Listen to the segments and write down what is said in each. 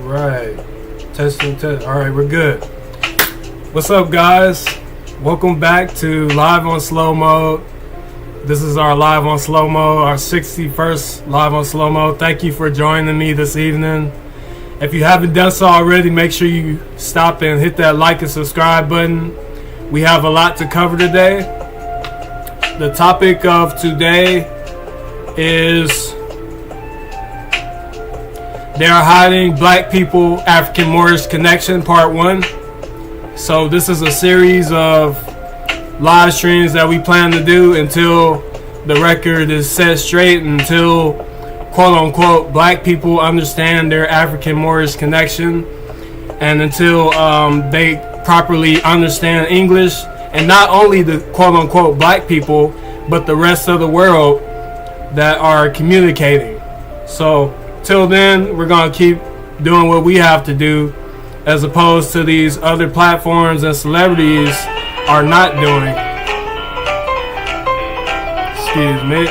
right. Testing, test. All right, we're good. What's up, guys? Welcome back to Live on Slow Mode. This is our Live on Slow Mode, our 61st Live on Slow Mode. Thank you for joining me this evening. If you haven't done so already, make sure you stop and hit that like and subscribe button. We have a lot to cover today. The topic of today is they are hiding black people, African-Moorish connection, part 1. So this is a series of live streams that we plan to do until the record is set straight, until quote-unquote black people understand their African-Moorish connection, and until they properly understand English, and not only the quote-unquote black people, but the rest of the world that are communicating. So till then, we're going to keep doing what we have to do, as opposed to these other platforms and celebrities are not doing. Excuse me.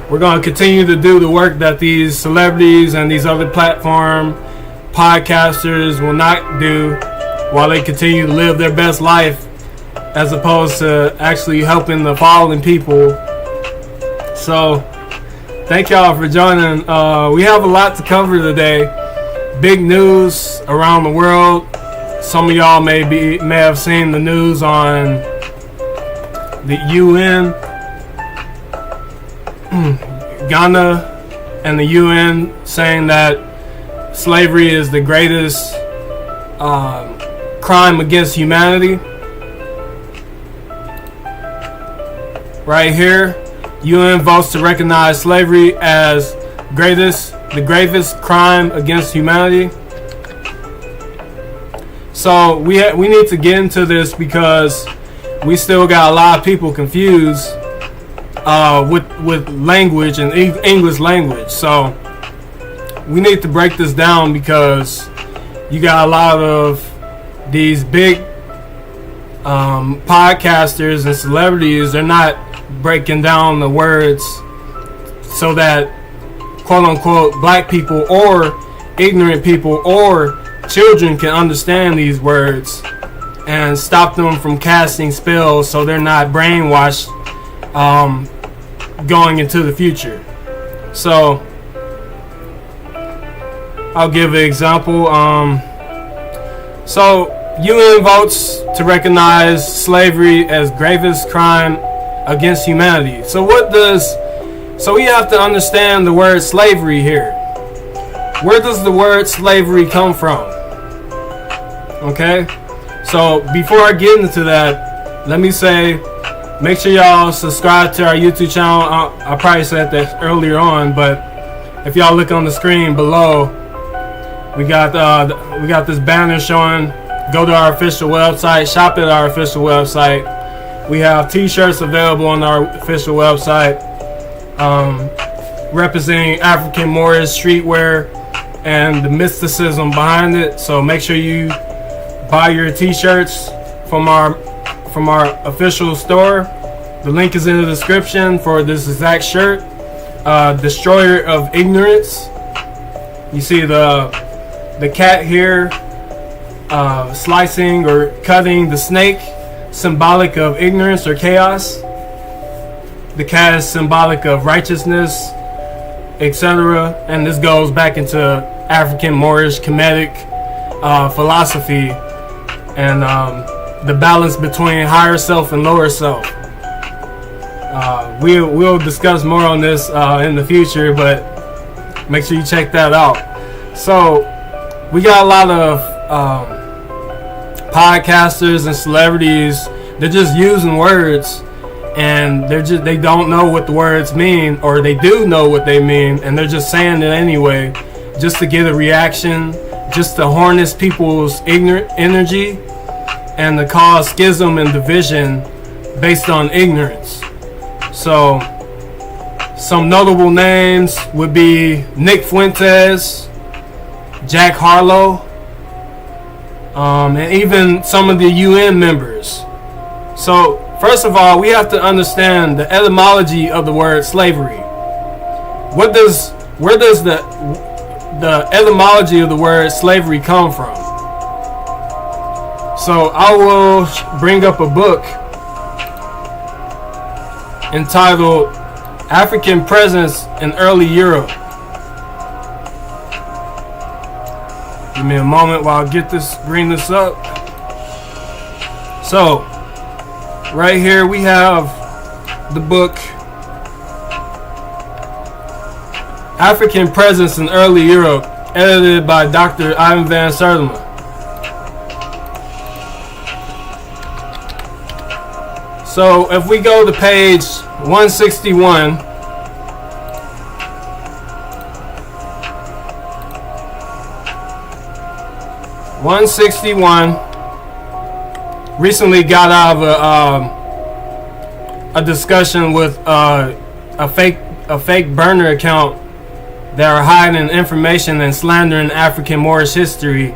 We're going to continue to do the work that these celebrities and these other platform podcasters will not do, while they continue to live their best life, as opposed to actually helping the fallen people. So thank y'all for joining. We have a lot to cover today. Big news around the world. Some of y'all may have seen the news on the UN, Ghana, and the UN saying that slavery is the greatest crime against humanity. Right here, UN votes to recognize slavery as the gravest crime against humanity. So we need to get into this, because we still got a lot of people confused with language and English language. So we need to break this down, because you got a lot of these big podcasters and celebrities. They're not breaking down the words so that quote-unquote black people or ignorant people or children can understand these words and stop them from casting spells, so they're not brainwashed going into the future. So I'll give an example. So UN votes to recognize slavery as gravest crime against humanity. So we have to understand the word slavery here. Where does the word slavery come from? Okay? So before I get into that, let me say, make sure y'all subscribe to our YouTube channel. I probably said that earlier on, but if y'all look on the screen below, we got this banner showing. Go to our official website, shop at our official website. We have t-shirts available on our official website, representing African-Moors streetwear and the mysticism behind it. So make sure you buy your t-shirts from our official store. The link is in the description for this exact shirt. Destroyer of Ignorance. You see the cat here slicing or cutting the snake, symbolic of ignorance or chaos. The cat is symbolic of righteousness, etc. And this goes back into African-Moorish Kemetic philosophy and the balance between higher self and lower self. We'll discuss more on this in the future, but make sure you check that out. So we got a lot of podcasters and celebrities. They're just using words, and they don't know what the words mean, or they do know what they mean, and they're just saying it anyway, just to get a reaction, just to harness people's ignorant energy, and to cause schism and division based on ignorance. So some notable names would be Nick Fuentes, Jack Harlow, and even some of the UN members. So first of all, we have to understand the etymology of the word slavery. Where does the the etymology of the word slavery come from. So I will bring up a book entitled African Presence in Early Europe. Give me a moment while I bring this up. So, right here we have the book African Presence in Early Europe, edited by Dr. Ivan van Sertima. So if we go to page 161, recently got out of a discussion with a fake burner account that are hiding information and slandering African Moorish history,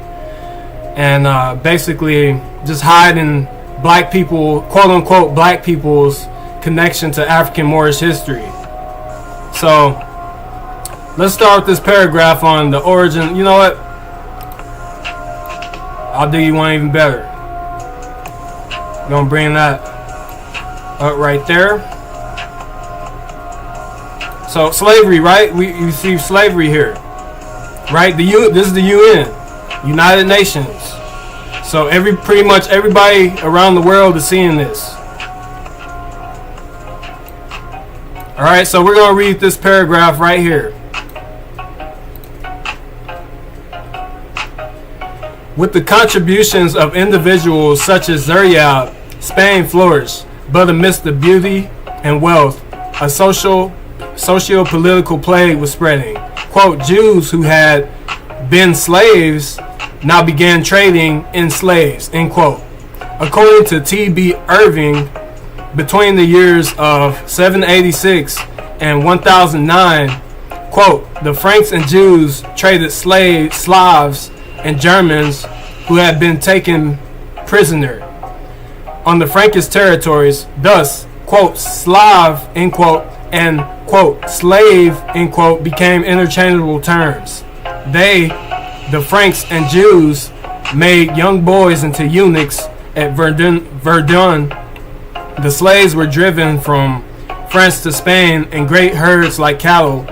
and basically just hiding black people, quote unquote black people's connection to African Moorish history. So let's start with this paragraph on the origin. You know what? I'll do you one even better. Gonna bring that up right there. So slavery, right? You see slavery here, right? This is the UN, United Nations. So pretty much everybody around the world is seeing this. All right, so we're gonna read this paragraph right here. With the contributions of individuals such as Zaryab, Spain flourished, but amidst the beauty and wealth, a socio-political plague was spreading. Quote, Jews who had been slaves now began trading in slaves, end quote. According to T.B. Irving, between the years of 786 and 1009, quote, the Franks and Jews traded Slavs and Germans who had been taken prisoner on the Frankish territories. Thus, quote, Slav, end quote, and, quote, slave, end quote, became interchangeable terms. They, the Franks and Jews, made young boys into eunuchs at Verdun. The slaves were driven from France to Spain in great herds like cattle.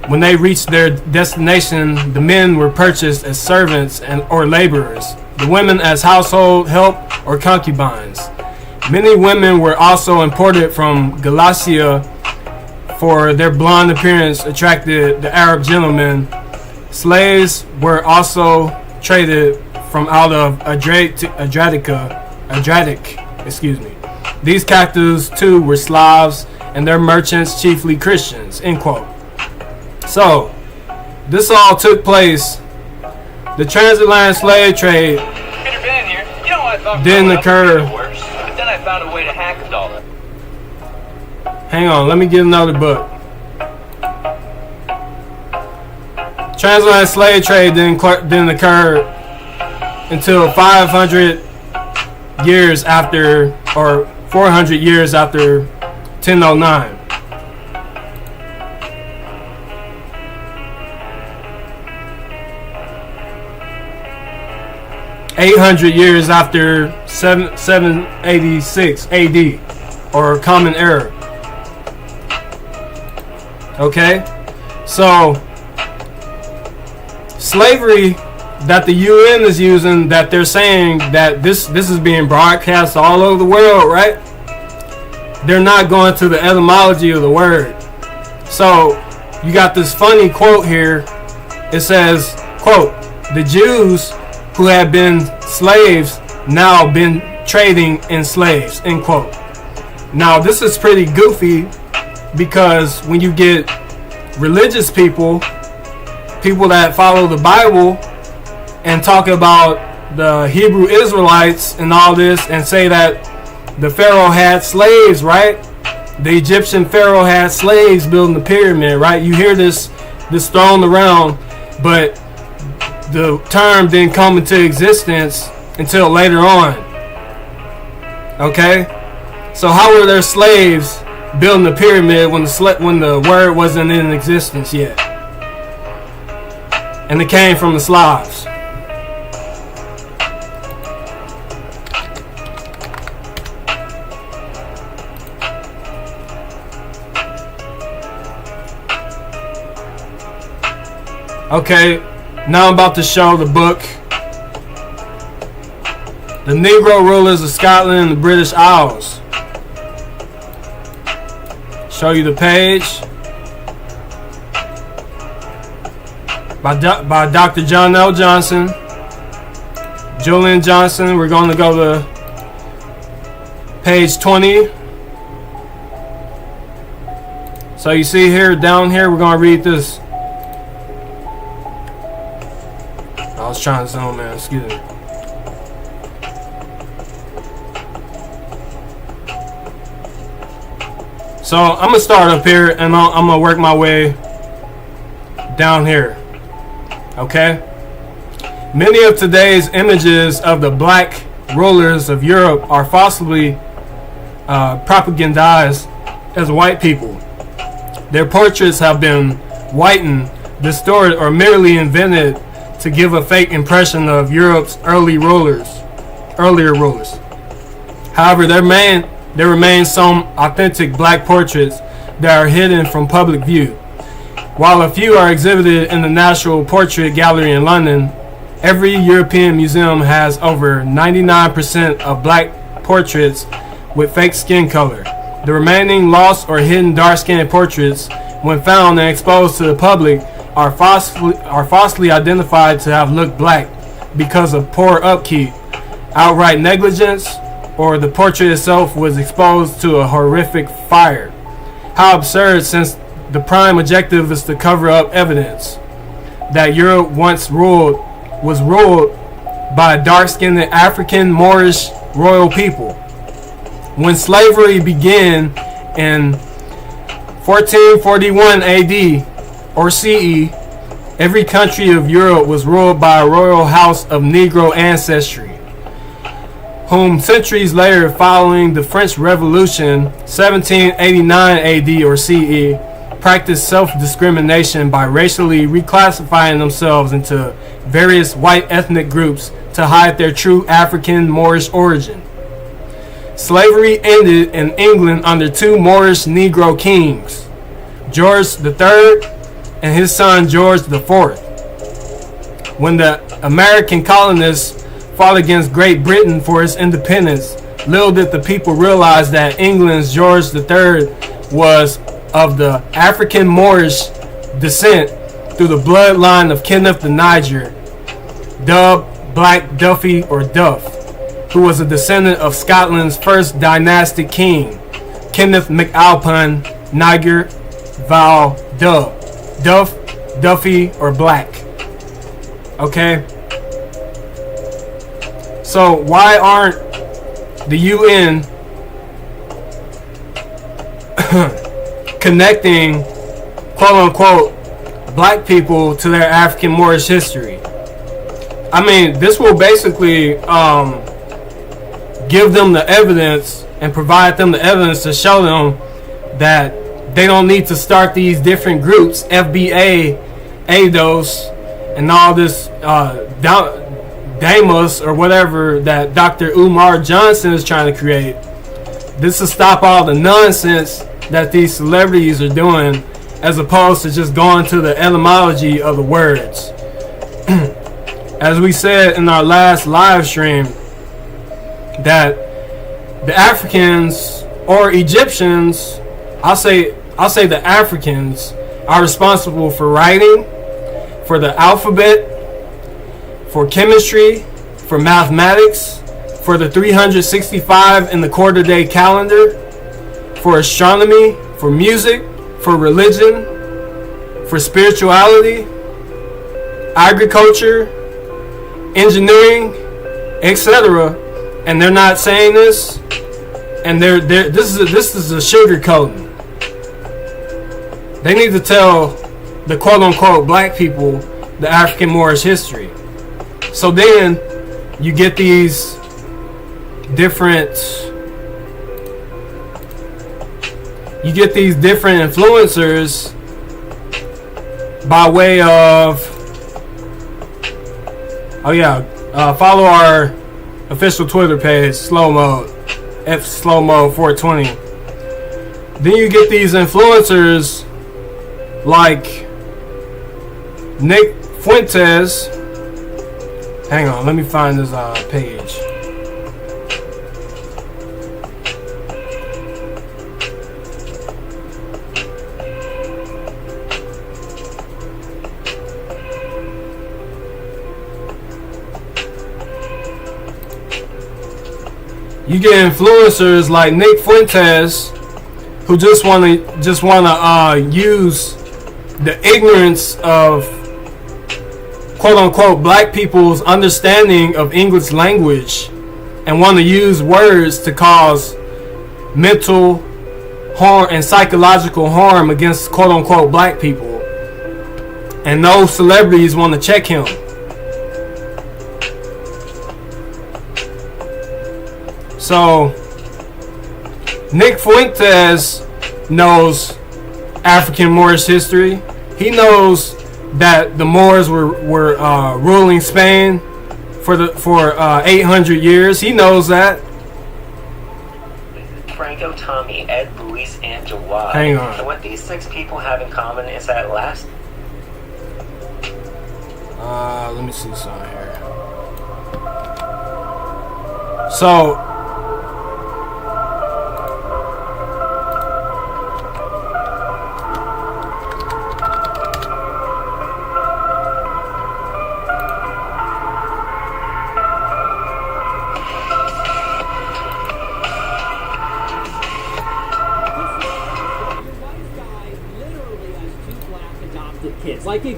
When they reached their destination, the men were purchased as servants or laborers, the women as household help or concubines. Many women were also imported from Galicia, for their blonde appearance attracted the Arab gentlemen. Slaves were also traded from out of Adriatic. These captives too were Slavs, and their merchants chiefly Christians, end quote. So, this all took place. The transatlantic slave trade didn't occur. But then I found a way to hack it all. Hang on, let me get another book. Transatlantic slave trade didn't occur until 500 years after, or 400 years after 1009. 800 years after 786 AD, or Common Era. Okay, so slavery that the UN is using, that they're saying that this is being broadcast all over the world, right? They're not going to the etymology of the word. So you got this funny quote here. It says, quote, the Jews who had been slaves now been trading in slaves, end quote. Now this is pretty goofy, because when you get religious people that follow the Bible and talk about the Hebrew Israelites and all this, and say that the Pharaoh had slaves, right? The Egyptian Pharaoh had slaves building the pyramid, right? You hear this thrown around, but the term didn't come into existence until later on. Okay? So how were there slaves building the pyramid when the word wasn't in existence yet? and it came from the Slavs. Okay, now I'm about to show the book. The Negro Rulers of Scotland and the British Isles. Show you the page. By Dr. John L. Johnson. Julian Johnson. We're going to go to page 20. So you see here, down here, we're going to read this. I was trying to zoom in, excuse me. So I'm going to start up here and I'm going to work my way down here. Okay? Many of today's images of the black rulers of Europe are falsely propagandized as white people. Their portraits have been whitened, distorted, or merely invented to give a fake impression of Europe's earlier rulers. However, there remain some authentic black portraits that are hidden from public view. While a few are exhibited in the National Portrait Gallery in London, every European museum has over 99% of black portraits with fake skin color. The remaining lost or hidden dark-skinned portraits, when found and exposed to the public, are falsely identified to have looked black because of poor upkeep, outright negligence, or the portrait itself was exposed to a horrific fire. How absurd, since the prime objective is to cover up evidence that Europe once was ruled by dark-skinned African Moorish royal people. When slavery began in 1441 AD or CE, every country of Europe was ruled by a royal house of Negro ancestry, whom centuries later, following the French Revolution, 1789 AD or CE, practiced self-discrimination by racially reclassifying themselves into various white ethnic groups to hide their true African Moorish origin. Slavery ended in England under two Moorish Negro kings, George III and his son George IV. When the American colonists fought against Great Britain for its independence, little did the people realize that England's George III was of the African Moorish descent through the bloodline of Kenneth the Niger, dubbed Black Duffy or Duff, who was a descendant of Scotland's first dynastic king, Kenneth MacAlpine Niger Val Duff, Duffy, or Black. Okay? So why aren't the UN connecting quote-unquote black people to their African Moorish history? I mean, this will basically give them the evidence and provide them the evidence to show them that they don't need to start these different groups, FBA, ADOS, and all this Damos or whatever that Dr. Umar Johnson is trying to create. This will stop all the nonsense that these celebrities are doing, as opposed to just going to the etymology of the words. As we said in our last live stream, that the Africans or Egyptians, I'll say the Africans, are responsible for writing, for the alphabet, for chemistry, for mathematics, for the 365 in the quarter day calendar, for astronomy, for music, for religion, for spirituality, agriculture, engineering, etc. And they're not saying this, and this is a sugarcoating. They need to tell the quote-unquote black people the African Moorish history. So then you get these different influencers by way of Oh yeah, follow our official Twitter page, SLOWMOED, SLOWMOED 420. Then you get these influencers like Nick Fuentes. Hang on, let me find this page. You get influencers like Nick Fuentes who just want to use the ignorance of quote unquote black people's understanding of English language and want to use words to cause mental harm and psychological harm against quote unquote black people. And those celebrities want to check him. So Nick Fuentes knows African Moorish history. He knows that the Moors were ruling Spain for 800 years. He knows that. Franco, Tommy, Ed, Luis, and Jawad. Hang on. And what these 6 people have in common is that last. Let me see something here. So. Kids. Like you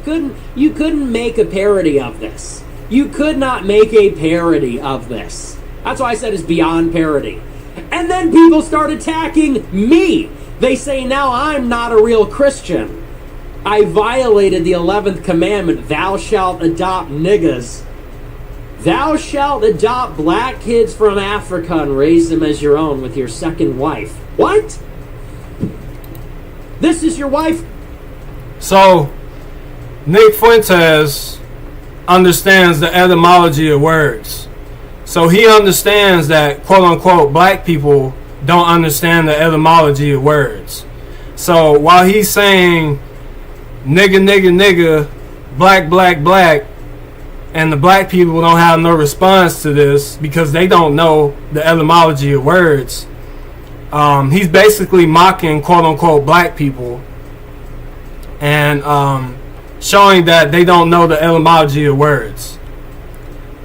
couldn't make a parody of this. You could not make a parody of this. That's why I said it's beyond parody. And then people start attacking me. They say now I'm not a real Christian. I violated the 11th commandment, thou shalt adopt niggas. Thou shalt adopt black kids from Africa and raise them as your own with your second wife. What? This is your wife? So Nick Fuentes understands the etymology of words. So he understands that quote-unquote black people don't understand the etymology of words. So while he's saying nigga, nigga, nigga, black, black, black, and the black people don't have no response to this because they don't know the etymology of words, he's basically mocking quote-unquote black people and showing that they don't know the etymology of words.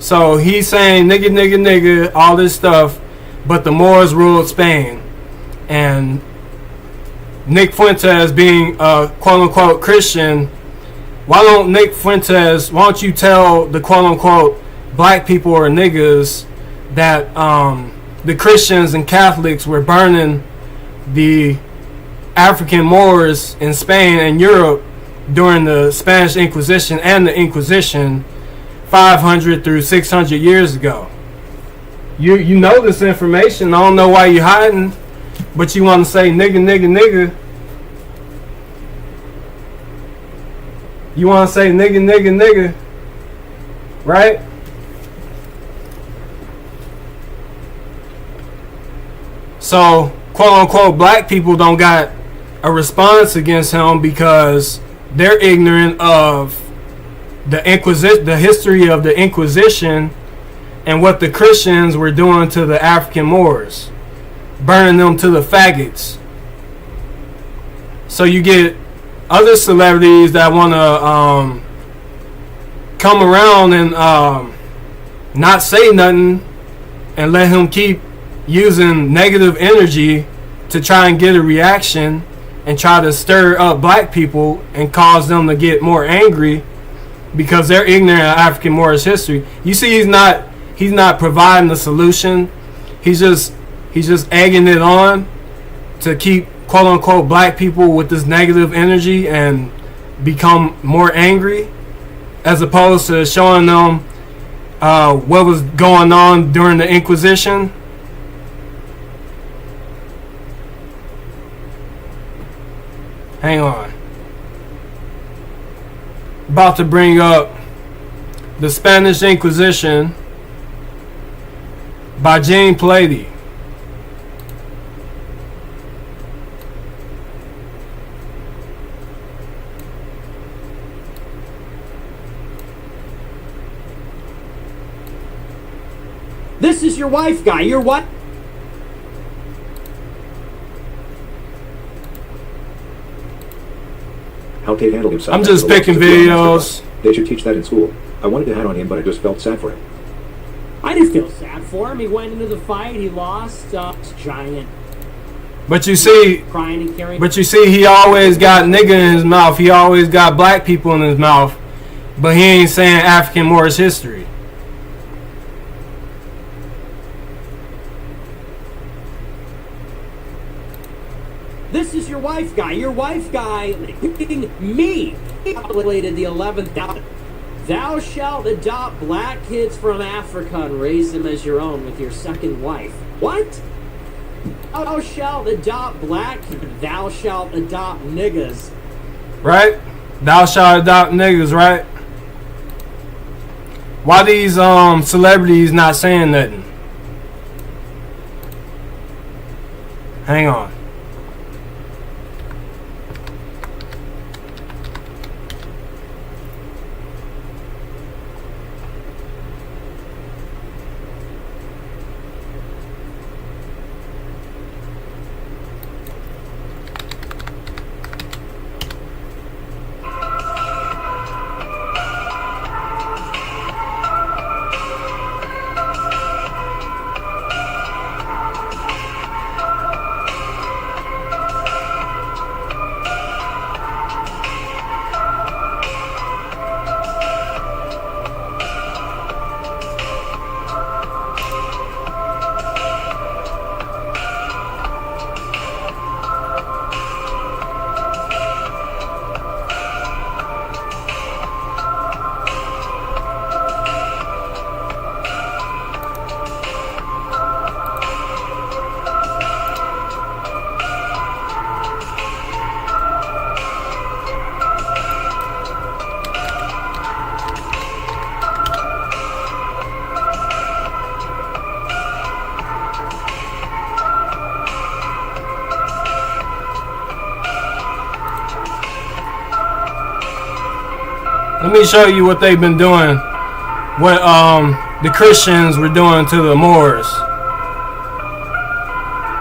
So he's saying nigga, nigga, nigga, all this stuff, but the Moors ruled Spain. And Nick Fuentes being a quote-unquote Christian, why don't you tell the quote-unquote black people or niggas that the Christians and Catholics were burning the African Moors in Spain and Europe during the Spanish Inquisition and the Inquisition 500 through 600 years ago. You know this information. I don't know why you're hiding, but you want to say nigga, nigga, nigga. You want to say nigga, nigga, nigga, right? So quote unquote black people don't got a response against him because they're ignorant of the history of the Inquisition and what the Christians were doing to the African Moors, burning them to the faggots. So you get other celebrities that want to come around and not say nothing and let him keep using negative energy to try and get a reaction and try to stir up black people and cause them to get more angry because they're ignorant of African Moorish history. You see, he's not providing the solution. He's just egging it on to keep quote unquote black people with this negative energy and become more angry, as opposed to showing them what was going on during the Inquisition. Hang on. About to bring up The Spanish Inquisition by Jean Plady. This is your wife guy. Your what? How Tate handled himself. I'm just after the picking loss of the videos. They should teach that in school. I wanted to hat on him, but I just felt sad for him. I didn't feel sad for him. He went into the fight. He lost. It's giant. But you see, Crying and carrying. he always got nigga in his mouth. He always got black people in his mouth. But he ain't saying African Moorish history. This is your wife guy. Your wife guy picking me. He violated the 11th down. Thou shalt adopt black kids from Africa and raise them as your own with your second wife. What? Thou shalt adopt black kids. Thou shalt adopt niggas. Right? Thou shalt adopt niggas, right? Why these celebrities not saying nothing? Hang on. Let me show you what they've been doing. What the Christians were doing to the Moors,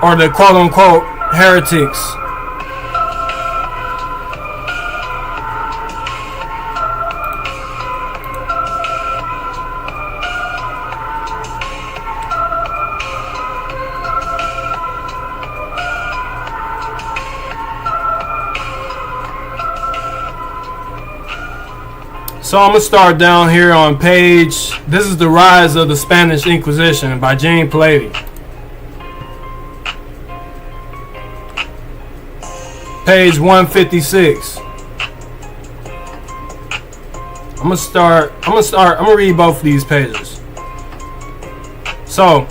or the quote-unquote heretics. So I'm going to start down here on page, this is The Rise of the Spanish Inquisition by Jean Plady. Page 156. I'm going to read both of these pages. So,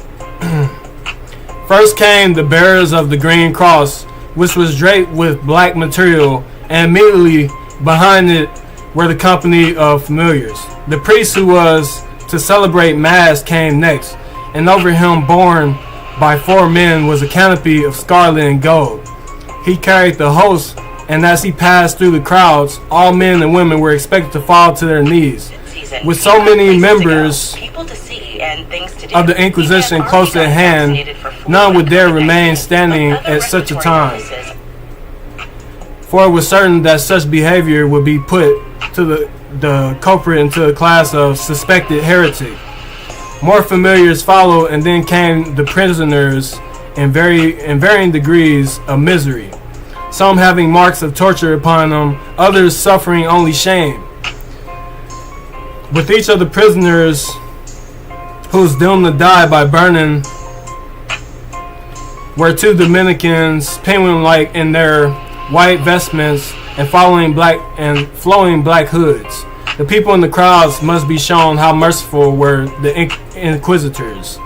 first came the bearers of the green cross, which was draped with black material, and immediately behind it were the company of familiars. The priest who was to celebrate Mass came next, and over him, borne by 4 men, was a canopy of scarlet and gold. He carried the host, and as he passed through the crowds, all men and women were expected to fall to their knees. With so many members of the Inquisition close at hand, none would dare remain standing at such a time, for it was certain that such behavior would be put to the culprit into a class of suspected heretic. More familiars followed, and then came the prisoners in varying degrees of misery, some having marks of torture upon them, others suffering only shame. With each of the prisoners who was doomed to die by burning were 2 Dominicans, penguin-like in their white vestments and flowing black hoods. The people in the crowds must be shown how merciful were the inquisitors,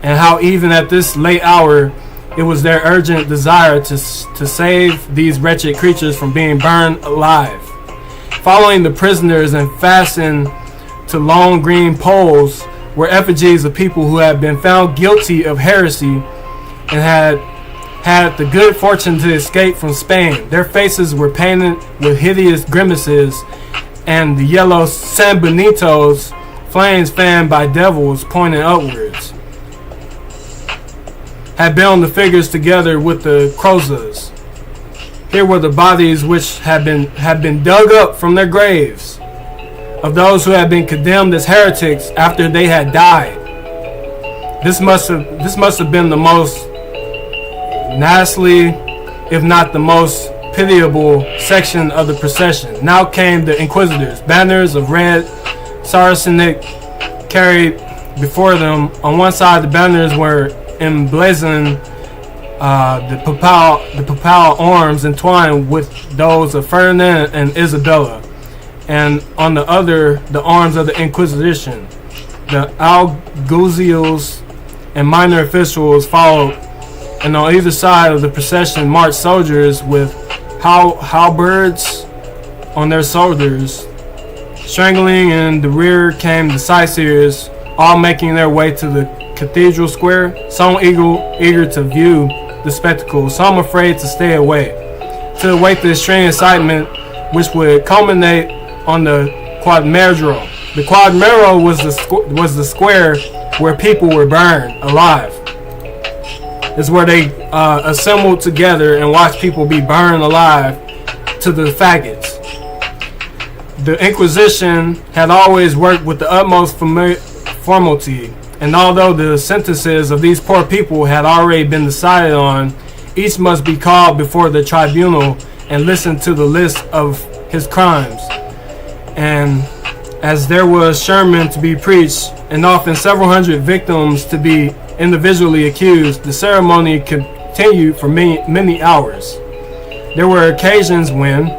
and how even at this late hour it was their urgent desire to save these wretched creatures from being burned alive. Following the prisoners and fastened to long green poles were effigies of people who had been found guilty of heresy and had the good fortune to escape from Spain. Their faces were painted with hideous grimaces, and the yellow sanbenitos, flames fanned by devils pointing upwards, had bound the figures together with the crozas. Here were the bodies which had been dug up from their graves of those who had been condemned as heretics after they had died. This must have been the most nastily, if not the most pitiable section of the procession. Now came the inquisitors, banners of red saracenic carried before them. On one side, the banners were emblazoned the papal arms entwined with those of Ferdinand and Isabella, and on the other, the arms of the Inquisition. The alguazils and minor officials followed, and on either side of the procession marched soldiers with halberds on their shoulders. Strangling in the rear came the sightseers, all making their way to the cathedral square, some eager to view the spectacle, some afraid to stay away, to await the extreme excitement which would culminate on the quadmero. The quadmero was the square where people were burned alive. It's where they assembled together and watched people be burned alive to the faggots. The Inquisition had always worked with the utmost formality, and although the sentences of these poor people had already been decided on, each must be called before the tribunal and listen to the list of his crimes. And as there was sermon to be preached, and often several hundred victims to be individually accused, the ceremony continued for many hours. There were occasions when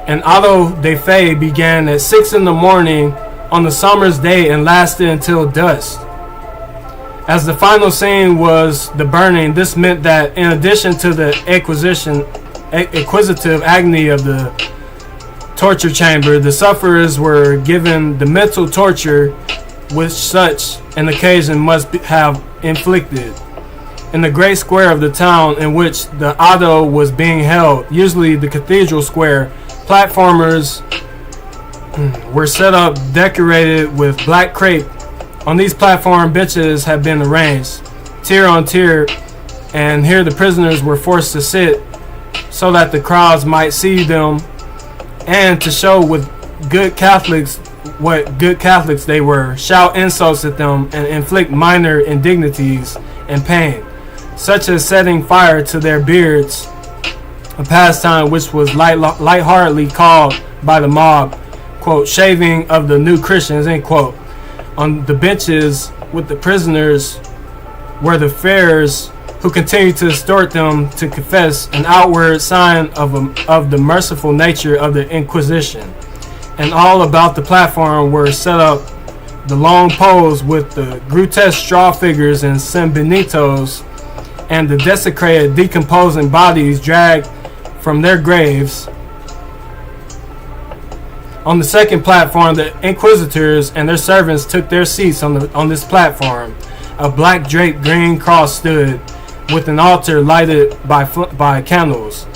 an auto de fe began at 6 in the morning on the summer's day and lasted until dusk. As the final scene was the burning, this meant that in addition to the inquisitive agony of the torture chamber, the sufferers were given the mental torture which such an occasion must have inflicted. In the great square of the town in which the auto was being held, usually the cathedral square, platformers were set up decorated with black crepe. On these platform, benches had been arranged tier on tier, and here the prisoners were forced to sit so that the crowds might see them and to show with good Catholics what good Catholics they were, shout insults at them, and inflict minor indignities and pain, such as setting fire to their beards, a pastime which was lightheartedly called by the mob, quote, shaving of the new Christians, end quote. On the benches with the prisoners were the farers who continued to extort them to confess, an outward sign of the merciful nature of the Inquisition. And all about the platform were set up the long poles with the grotesque straw figures and sanbenitos, and the desecrated, decomposing bodies dragged from their graves. On the second platform, the inquisitors and their servants took their seats on this platform. A black draped green cross stood with an altar lighted by candles.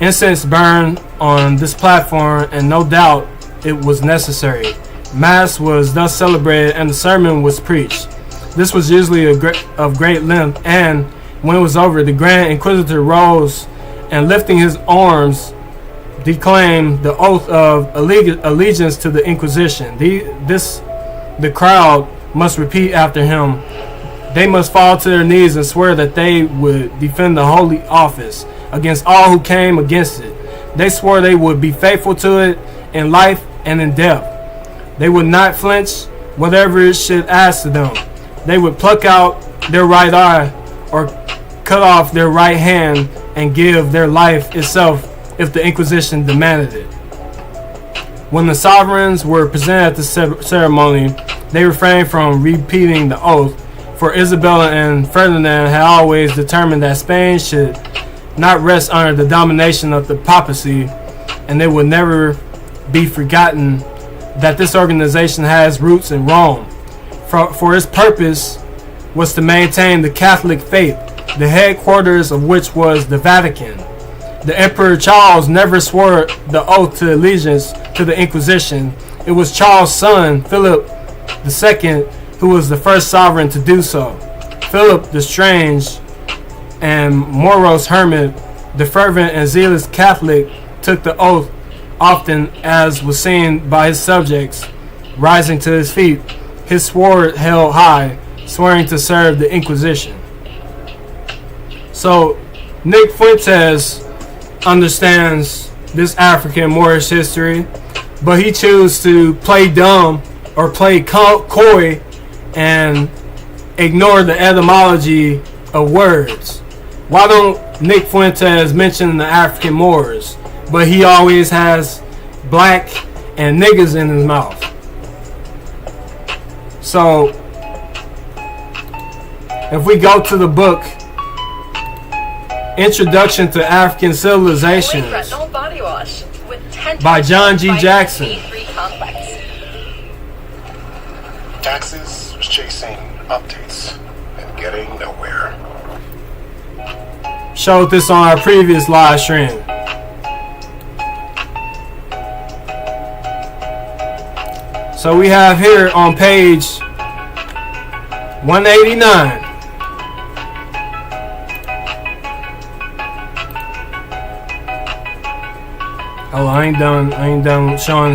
Incense burned on this platform, and no doubt it was necessary. Mass was thus celebrated, and the sermon was preached. This was usually of great length, and when it was over, the Grand Inquisitor rose and, lifting his arms, declaimed the oath of allegiance to the Inquisition. The crowd must repeat after him. They must fall to their knees and swear that they would defend the holy office against all who came against it. They swore they would be faithful to it in life and in death. They would not flinch whatever it should ask of them. They would pluck out their right eye or cut off their right hand and give their life itself if the Inquisition demanded it. When the sovereigns were presented at the ceremony, they refrained from repeating the oath, for Isabella and Ferdinand had always determined that Spain should not rest under the domination of the papacy, and it would never be forgotten that this organization has roots in Rome, for its purpose was to maintain the Catholic faith, the headquarters of which was the Vatican. The Emperor Charles never swore the oath to allegiance to the Inquisition. It was Charles' son, Philip II, who was the first sovereign to do so. Philip the Strange and Mauros hermit, the fervent and zealous Catholic, took the oath often, as was seen by his subjects rising to his feet, his sword held high, swearing to serve the Inquisition. So Nick Fuentes understands this African Moorish history, but he chose to play dumb or play coy and ignore the etymology of words. Why don't Nick Fuentes mention the African Moors, but he always has black and niggas in his mouth? So if we go to the book Introduction to African Civilizations retinol body wash with 10 by John G. vitamin Jackson. B3 complex. Taxes was chasing updates and getting nowhere. Showed this on our previous live stream. So we have here on page 189. Oh, I ain't done showing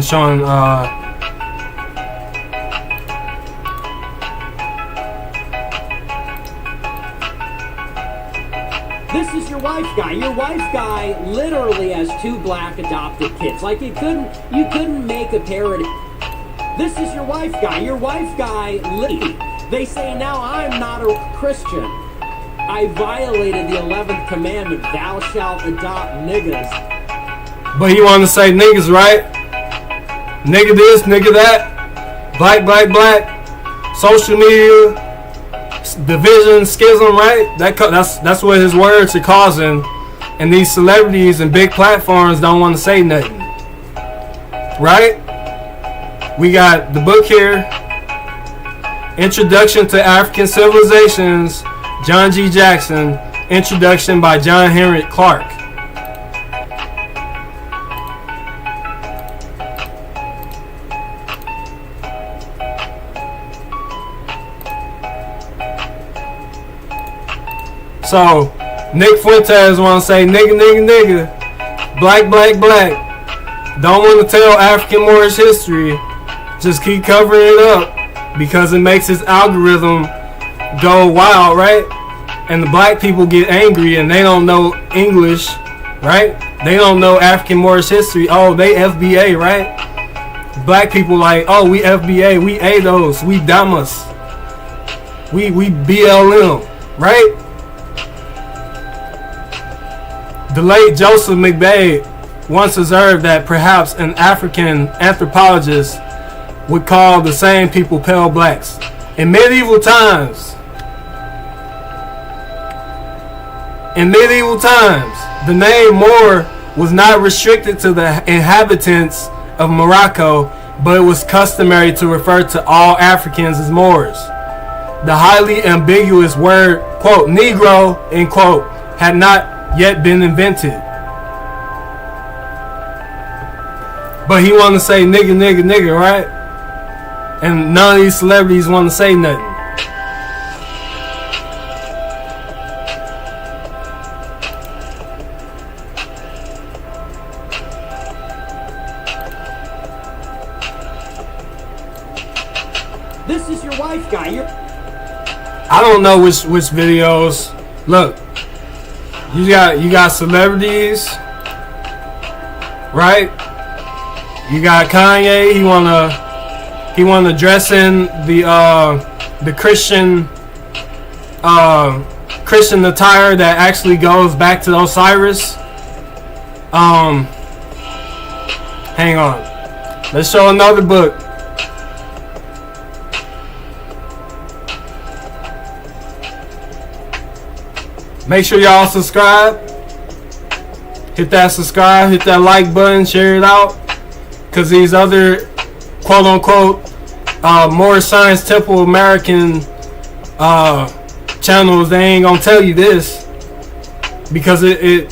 This is your wife guy. Your wife guy literally has 2 black adopted kids. Like you couldn't make a parody. This is your wife guy. Your wife guy, they say now I'm not a Christian. I violated the 11th commandment, thou shalt adopt niggas. but he wanted to say niggas, right? Nigga this, nigga that, black, social media, division, schism, right? That's what his words are causing, and these celebrities and big platforms don't want to say nothing, right? We got the book here, Introduction to African Civilizations, John G. Jackson, introduction by John Henry Clark. So, Nick Fuentes want to say nigga, black. Don't want to tell African Moorish history. Just keep covering it up because it makes his algorithm go wild, right? And the black people get angry and they don't know English, right? They don't know African Moorish history. Oh, they FBA, right? Black people like, oh, we FBA, we ADOS, we Damas, we BLM, right? The late Joseph McBabe once observed that perhaps an African anthropologist would call the same people pale blacks. In medieval times, the name Moor was not restricted to the inhabitants of Morocco, but it was customary to refer to all Africans as Moors. The highly ambiguous word, quote, Negro, end quote, had not yet been invented. But he want to say nigga, right? And none of these celebrities want to say nothing. This is your wife guy. I don't know which videos. Look, you got celebrities, right? You got Kanye. He wanna dress in the Christian Christian attire that actually goes back to Osiris. Hang on. Let's show another book. Make sure y'all subscribe. Hit that subscribe, hit that like button, share it out. Cause these other quote unquote Moorish Science Temple American channels, they ain't gonna tell you this, because it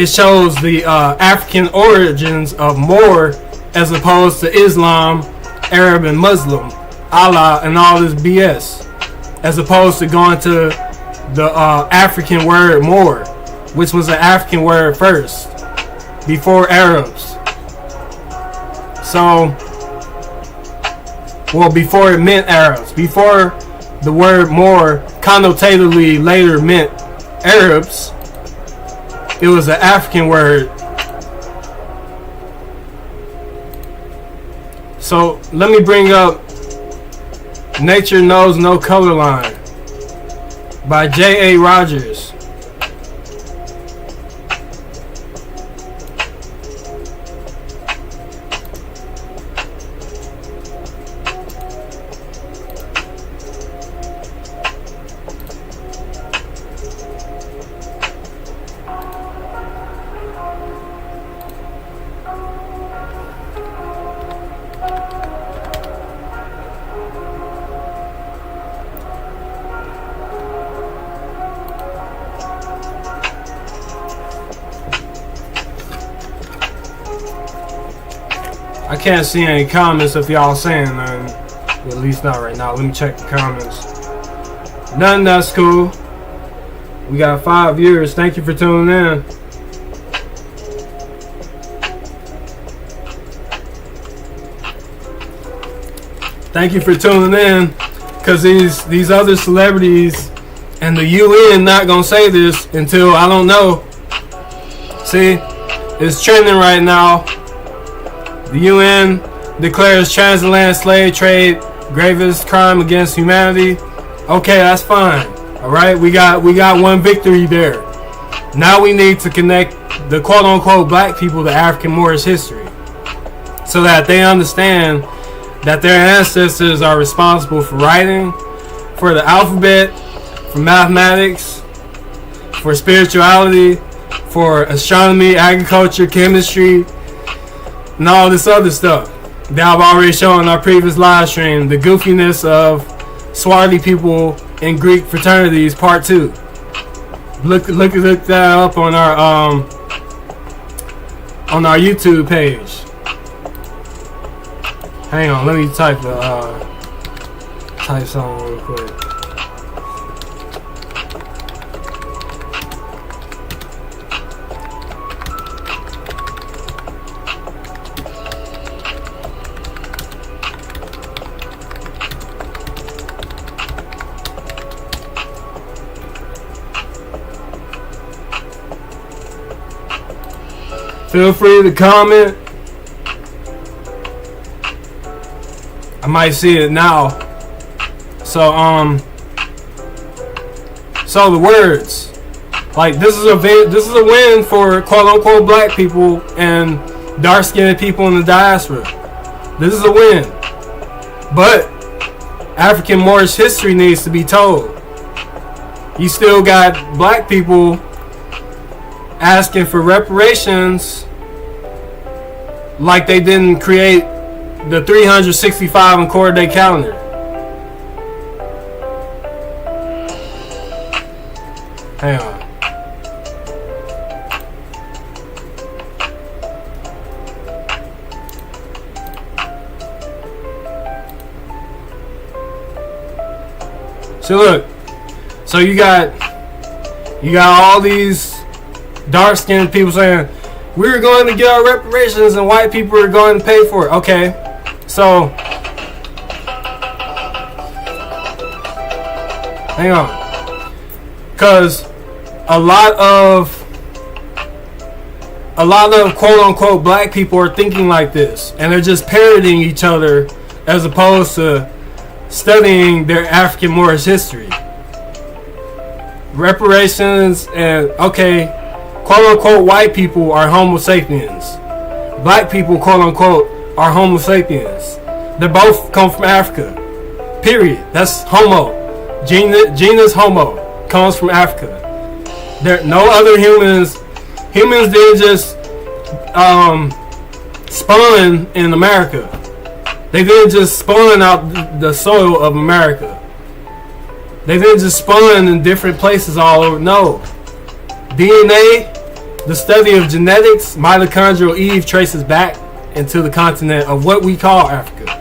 shows the African origins of Moor as opposed to Islam, Arab, and Muslim, Allah, and all this BS, as opposed to going to the African word Moor, which was an African word first, before Arabs. So, well, before it meant Arabs, before the word Moor connotatively later meant Arabs, it was an African word. So let me bring up Nature Knows No Color Line by J.A. Rogers. I can't see any comments if y'all saying nothing. At least not right now. Let me check the comments. None, that's cool. We got 5 viewers. Thank you for tuning in. Thank you for tuning in. Because these other celebrities and the UN not going to say this until, I don't know. See, it's trending right now. The UN declares transatlantic slave trade gravest crime against humanity. Okay, that's fine. All right, we got one victory there. Now we need to connect the quote-unquote black people to African Moorish history, so that they understand that their ancestors are responsible for writing, for the alphabet, for mathematics, for spirituality, for astronomy, agriculture, chemistry, and all this other stuff that I've already shown in our previous live stream. The goofiness of swarthy people in Greek fraternities, part 2. Look that up on our YouTube page. Hang on, let me type something real quick. Feel free to comment. I might see it now. So the words, like, this is a win for quote unquote black people and dark skinned people in the diaspora. This is a win. But African Moorish history needs to be told. You still got black people asking for reparations like they didn't create the 365 and quarter day calendar. Hang on. So look, so you got all these dark-skinned people saying we're going to get our reparations and white people are going to pay for it. Okay, so hang on, because a lot of quote-unquote black people are thinking like this, and they're just parroting each other as opposed to studying their African Moorish history. Reparations and, okay, quote-unquote white people are homo sapiens. Black people, quote-unquote, are homo sapiens. They both come from Africa. Period. That's homo. Genus homo comes from Africa. There no other humans. Humans didn't just spawn in America. They didn't just spawn out the soil of America. They didn't just spawn in different places all over. No. DNA, the study of genetics, mitochondrial Eve traces back into the continent of what we call Africa.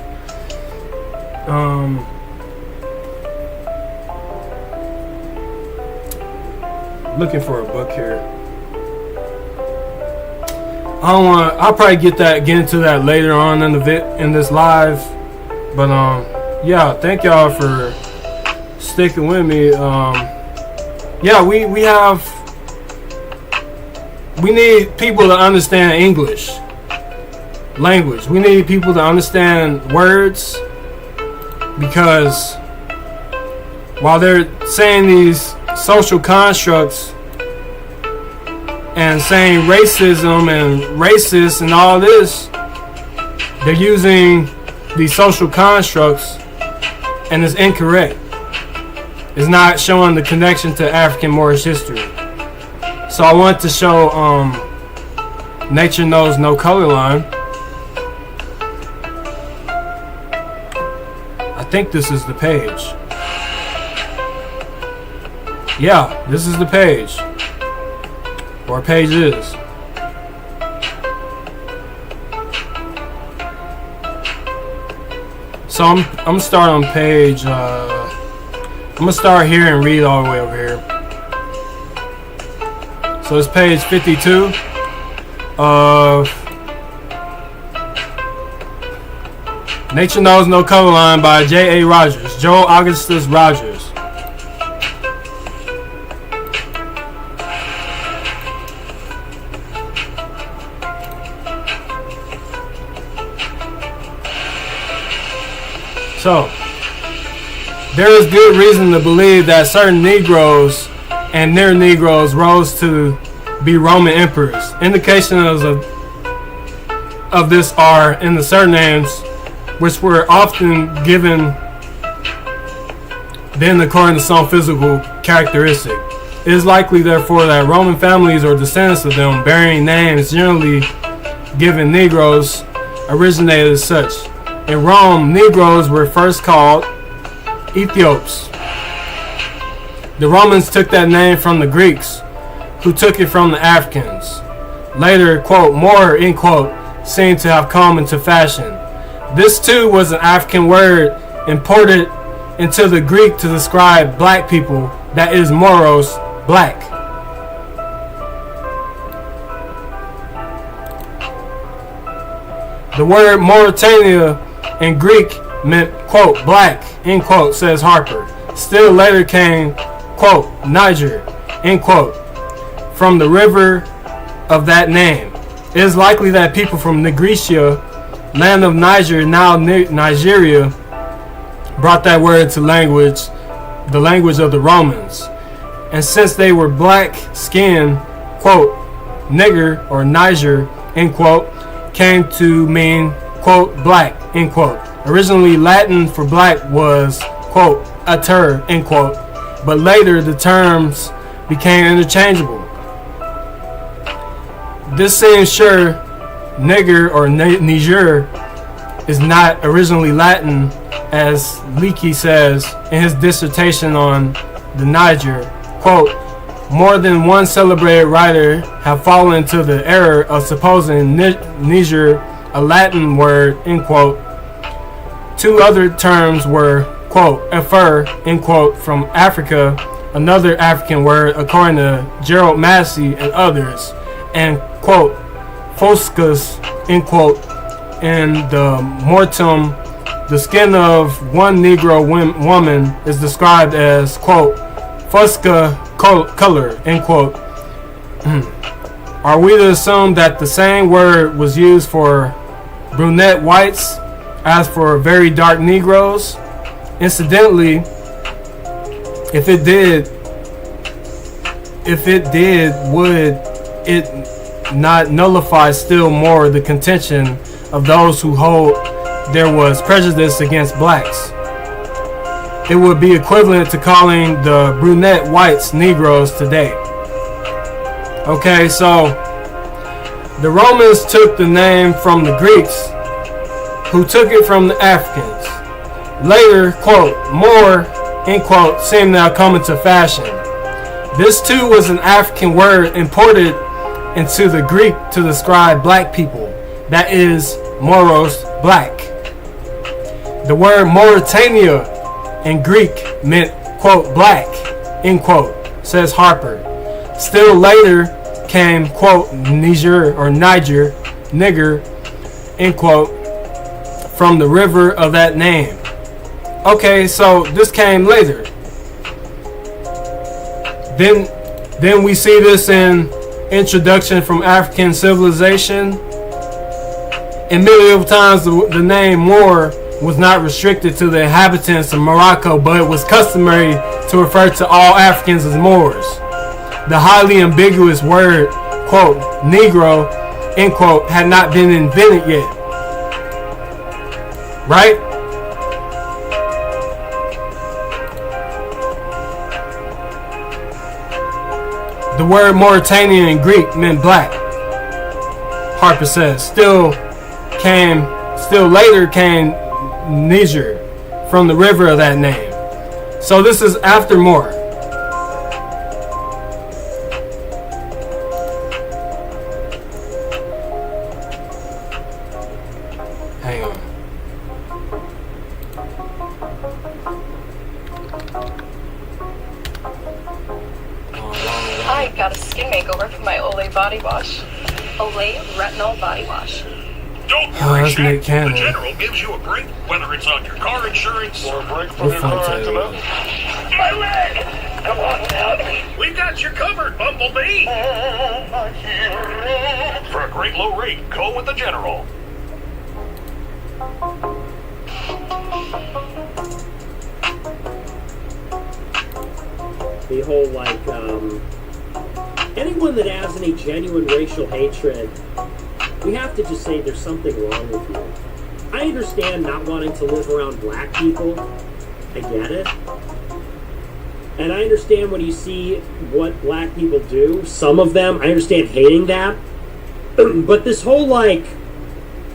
Looking for a book here. I'll probably get into that later on in this live. But yeah, thank y'all for sticking with me. Yeah, we need people to understand English language. We need people to understand words, because while they're saying these social constructs and saying racism and racist and all this, they're using these social constructs and it's incorrect. It's not showing the connection to African Moorish history. So I want to show Nature Knows No Color Line. I think this is the page. Yeah, this is the page. Or page is. So I'm gonna start on page. I'm gonna start here and read all the way over here. So it's page 52 of Nature Knows No Color Line by J.A. Rogers, Joel Augustus Rogers. So, there is good reason to believe that certain Negroes and near Negroes rose to be Roman emperors. Indications of this are in the surnames, which were often given then according to some physical characteristic. It is likely, therefore, that Roman families or descendants of them bearing names generally given Negroes originated as such. In Rome, Negroes were first called Ethiops. The Romans took that name from the Greeks, who took it from the Africans. Later, quote, Moor, end quote, seemed to have come into fashion. This too was an African word imported into the Greek to describe black people, that is mauros, black. The word Mauritania in Greek meant, quote, black, end quote, says Harper. Still later came, quote, Niger, end quote, from the river of that name. It is likely that people from Nigritia, land of Niger, now Nigeria, brought that word to the language of the Romans. And since they were black skinned, quote, nigger or Niger, end quote, came to mean, quote, black, end quote. Originally, Latin for black was, quote, ater, end quote, but later the terms became interchangeable. This seems sure nigger or Niger is not originally Latin, as Leakey says in his dissertation on the Niger, quote, more than one celebrated writer have fallen into the error of supposing Niger a Latin word, end quote. Two other terms were, quote, efer, end quote, from Africa, another African word according to Gerald Massey and others, and, quote, foscus, end quote, in the mortem, the skin of one Negro woman is described as, quote, fusca color, end quote. Are we to assume that the same word was used for brunette whites as for very dark Negroes? Incidentally, if it did, would it not nullify still more the contention of those who hold there was prejudice against blacks? It would be equivalent to calling the brunette whites Negroes today. Okay, so The Romans took the name from the Greeks, who took it from the Africans. Later, quote, Moor, end quote, seemed to have come into fashion. This too was an African word imported into the Greek to describe black people, that is, mauros, black. The word Mauritania in Greek meant, quote, black, end quote, says Harper. Still later came, quote, Niger or Niger, nigger, end quote, from the river of that name. Okay, so this came later. Then we see this in Introduction from African Civilization. In medieval times, the name Moor was not restricted to the inhabitants of Morocco, but it was customary to refer to all Africans as Moors. The highly ambiguous word, quote, Negro, end quote, had not been invented yet. Right? The word Mauritania in Greek meant black. Harper says. Still later came Niger from the river of that name. So this is after Moor. Hang on. I got a skin makeover from my Olay body wash. Olay Retinol Body Wash. Don't Oh, worry, that's Shaq. Nick Cannon. The General gives you a break, whether it's on your car insurance Or a break from We're your fine car today. accident? my leg. Come on now. We've got you covered, Bumblebee. For a great low rate, go with the General. The whole, like, anyone that has any genuine racial hatred, we have to just say there's something wrong with you. I understand not wanting to live around black people. I get it. And I understand when you see what black people do, some of them, I understand hating that. But this whole, like,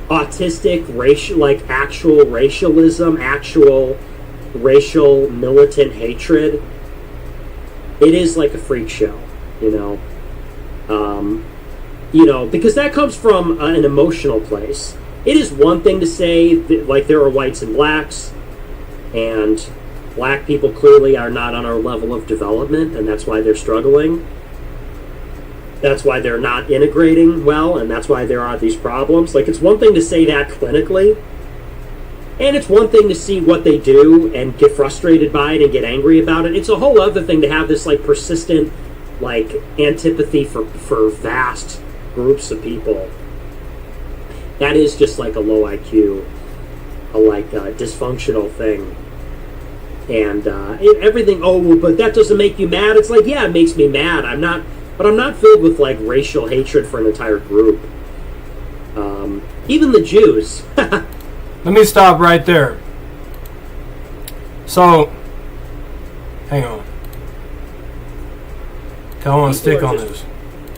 autistic, racial, like, actual racialism, actual racial militant hatred, it is like a freak show, you know? Because that comes from an emotional place. It is one thing to say, that, like, there are whites and blacks, and black people clearly are not on our level of development, and that's why they're struggling. That's why they're not integrating well, and that's why there are these problems. Like, it's one thing to say that clinically, and it's one thing to see what they do and get frustrated by it and get angry about it. It's a whole other thing to have this, like, persistent, like, antipathy for vast groups of people. That is just like a low IQ, dysfunctional thing. And everything, oh, well, but that doesn't make you mad. It's like, yeah, it makes me mad. I'm not filled with, like, racial hatred for an entire group. Even the Jews. Let me stop right there. So, hang on. I want to stick on this.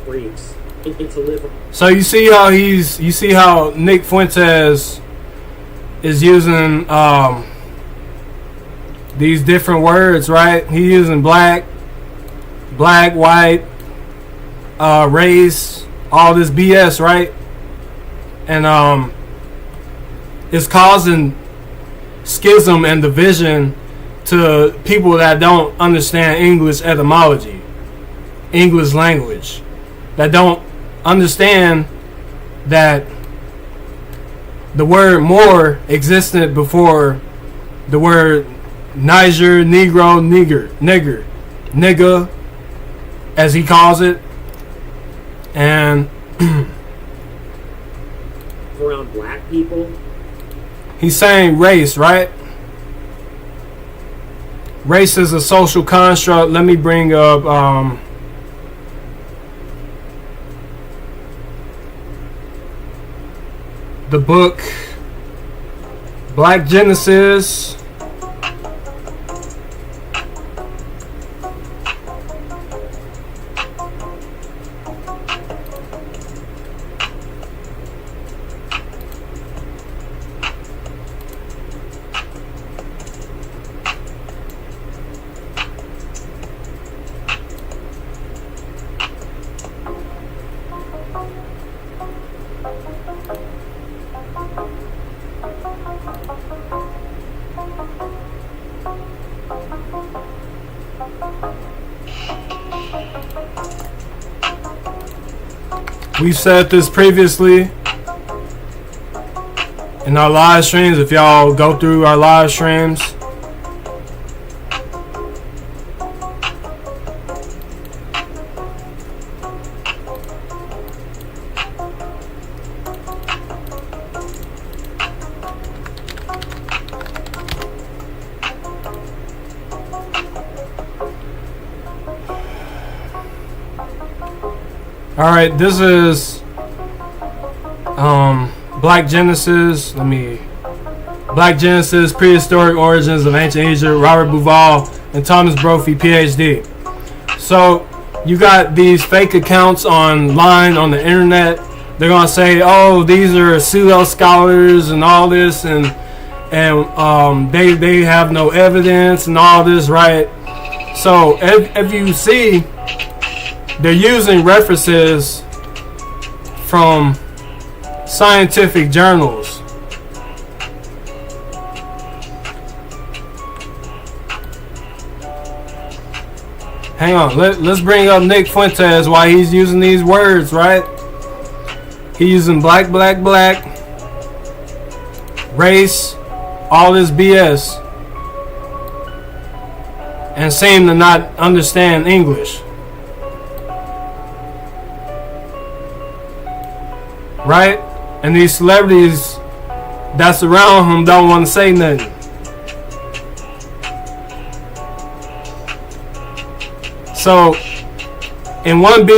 Freaks. It's a liver. So you see how Nick Fuentes is using these different words, right? He's using black, white, race, all this BS, right? And it's causing schism and division to people that don't understand English etymology, English language, that don't understand that the word Moor existed before the word Niger, Negro, nigger, as he calls it. And around black people. He's saying race, right? Race is a social construct. Let me bring up the book Black Genesis. We've said this previously in our live streams. If y'all go through our live streams, alright, this is Black Genesis. Black Genesis, Prehistoric Origins of Ancient Egypt, Robert Bauval and Thomas Brophy, PhD. So you got these fake accounts online on the internet. They're gonna say, oh, these are pseudo scholars and all this, and they have no evidence and all this, right? So if you see, they're using references from scientific journals. Hang on, let's bring up Nick Fuentes while he's using these words, right? He's using black, race, all this BS, and seem to not understand English. Right? And these celebrities that's around him don't want to say nothing. So in one of the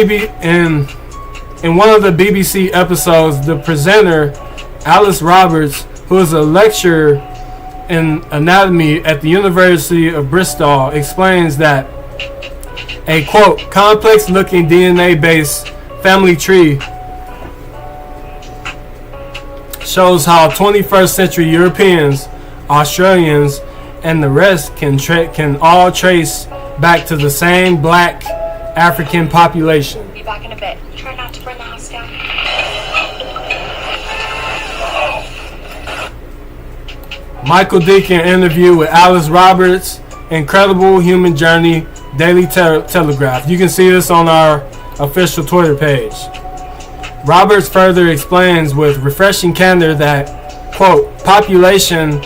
BBC episodes, the presenter Alice Roberts, who is a lecturer in anatomy at the University of Bristol, explains that a quote complex looking DNA based family tree shows how 21st century Europeans, Australians, and the rest can all trace back to the same black African population. Be back in a bit. Try not to burn the house down. Michael Deacon interview with Alice Roberts, Incredible Human Journey, Daily Telegraph. You can see this on our official Twitter page. Roberts further explains with refreshing candor that, quote, population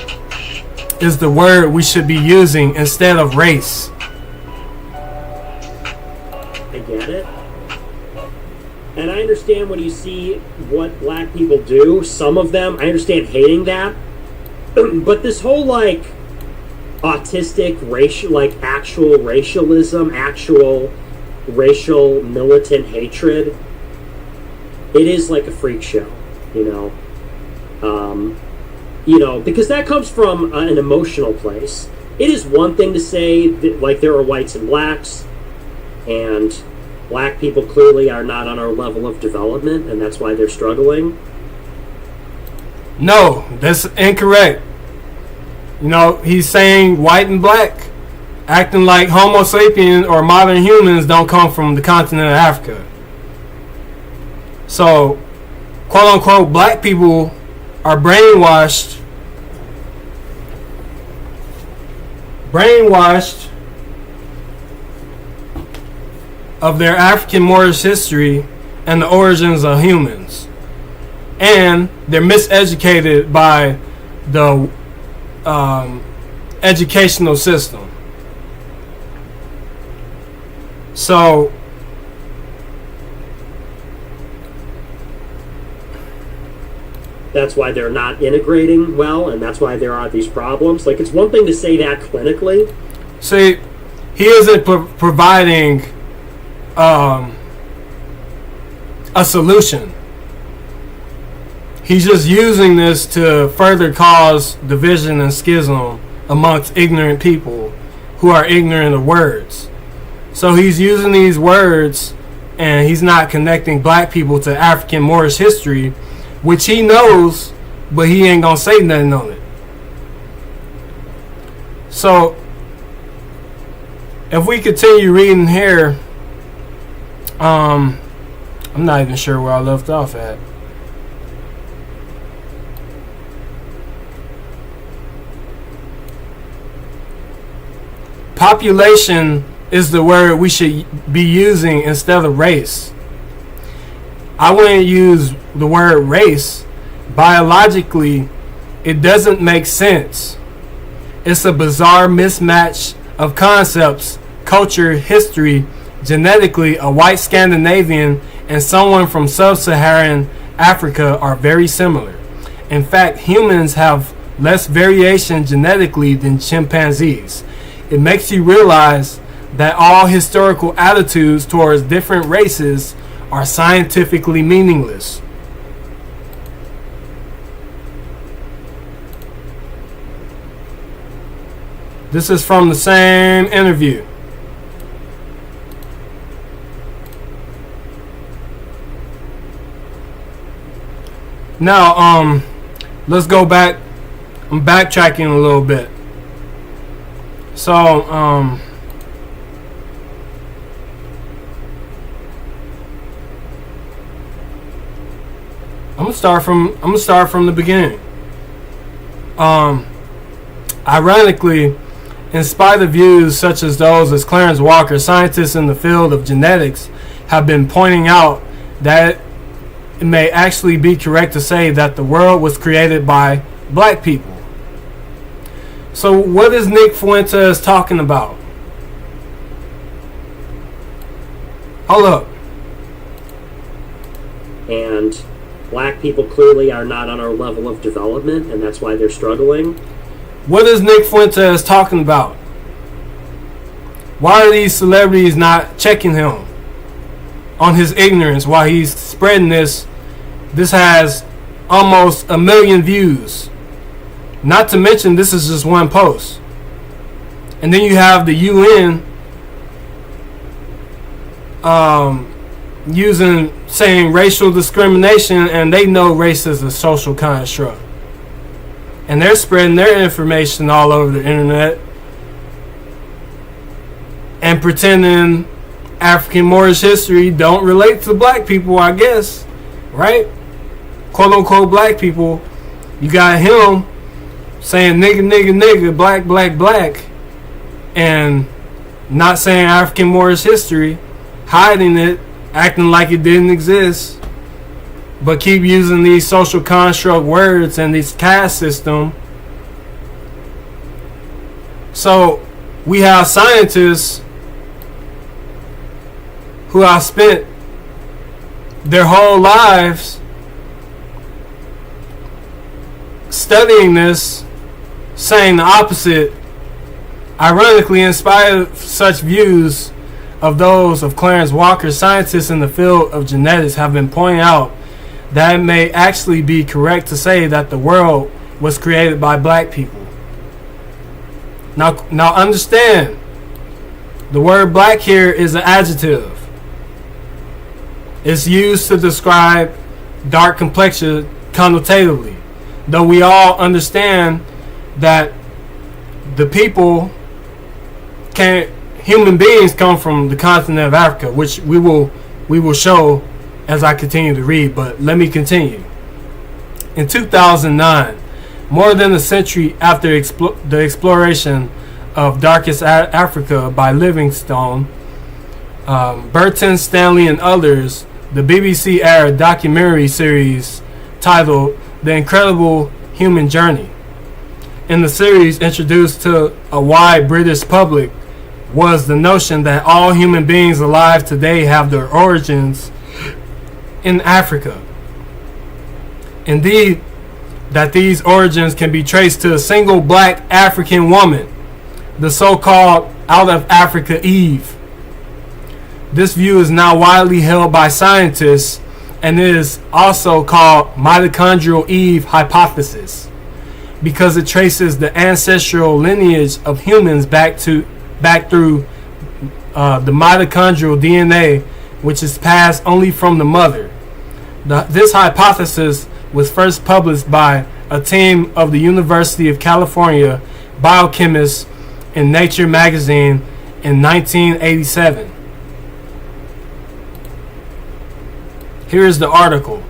is the word we should be using instead of race. I get it. And I understand when you see what black people do, some of them, I understand hating that. But this whole, like, autistic, racial, like, actual racialism, actual racial militant hatred, it is like a freak show, you know? Because that comes from an emotional place. It is one thing to say that, like, there are whites and blacks, and black people clearly are not on our level of development, and that's why they're struggling. No, that's incorrect. You know, he's saying white and black, acting like Homo sapiens or modern humans don't come from the continent of Africa. So, quote unquote, black people are brainwashed of their African Moorish history and the origins of humans. And they're miseducated by the educational system. So that's why they're not integrating well, and that's why there are these problems. Like, it's one thing to say that clinically. See, he isn't providing a solution. He's just using this to further cause division and schism amongst ignorant people who are ignorant of words. So he's using these words, and he's not connecting black people to African Moorish history, which he knows, but he ain't gonna say nothing on it. So if we continue reading here, I'm not even sure where I left off at. Population is the word we should be using instead of race. I wouldn't use the word race. Biologically, it doesn't make sense. It's a bizarre mismatch of concepts, culture, history. Genetically, a white Scandinavian and someone from sub-Saharan Africa are very similar. In fact, humans have less variation genetically than chimpanzees. It makes you realize that all historical attitudes towards different races are scientifically meaningless. This is from the same interview. Now, let's go back. I'm backtracking a little bit. So, I'm gonna start from the beginning. Ironically, in spite of views such as those as Clarence Walker, scientists in the field of genetics have been pointing out that it may actually be correct to say that the world was created by black people. So what is Nick Fuentes talking about? Hold up. And black people clearly are not on our level of development, and that's why they're struggling. What is Nick Fuentes talking about? Why are these celebrities not checking him on his ignorance while he's spreading this? This has almost 1 million views. Not to mention, this is just one post. And then you have the UN saying racial discrimination, and they know race is a social construct. And they're spreading their information all over the internet and pretending African Moorish history don't relate to black people, I guess. Right? Quote unquote black people. You got him saying nigga, nigga, nigga, black, black, black, and not saying African Moorish history, hiding it, acting like it didn't exist, but keep using these social construct words and this caste system. So we have scientists who have spent their whole lives studying this, saying the opposite. Ironically, in spite of such views of those of Clarence Walker, scientists in the field of genetics have been pointing out that it may actually be correct to say that the world was created by black people. Now understand, the word black here is an adjective. It's used to describe dark complexion connotatively, though we all understand that the people human beings come from the continent of Africa, which we will show as I continue to read, but let me continue. In 2009, more than a century after the exploration of darkest Africa by Livingstone, Burton, Stanley, and others, the BBC aired a documentary series titled The Incredible Human Journey. In the series, introduced to a wide British public was the notion that all human beings alive today have their origins in Africa. Indeed, that these origins can be traced to a single black African woman, the so-called out of Africa Eve. This view is now widely held by scientists and is also called mitochondrial Eve hypothesis, because it traces the ancestral lineage of humans back through the mitochondrial DNA, which is passed only from the mother. This hypothesis was first published by a team of the University of California biochemists in Nature magazine in 1987. Here is the article.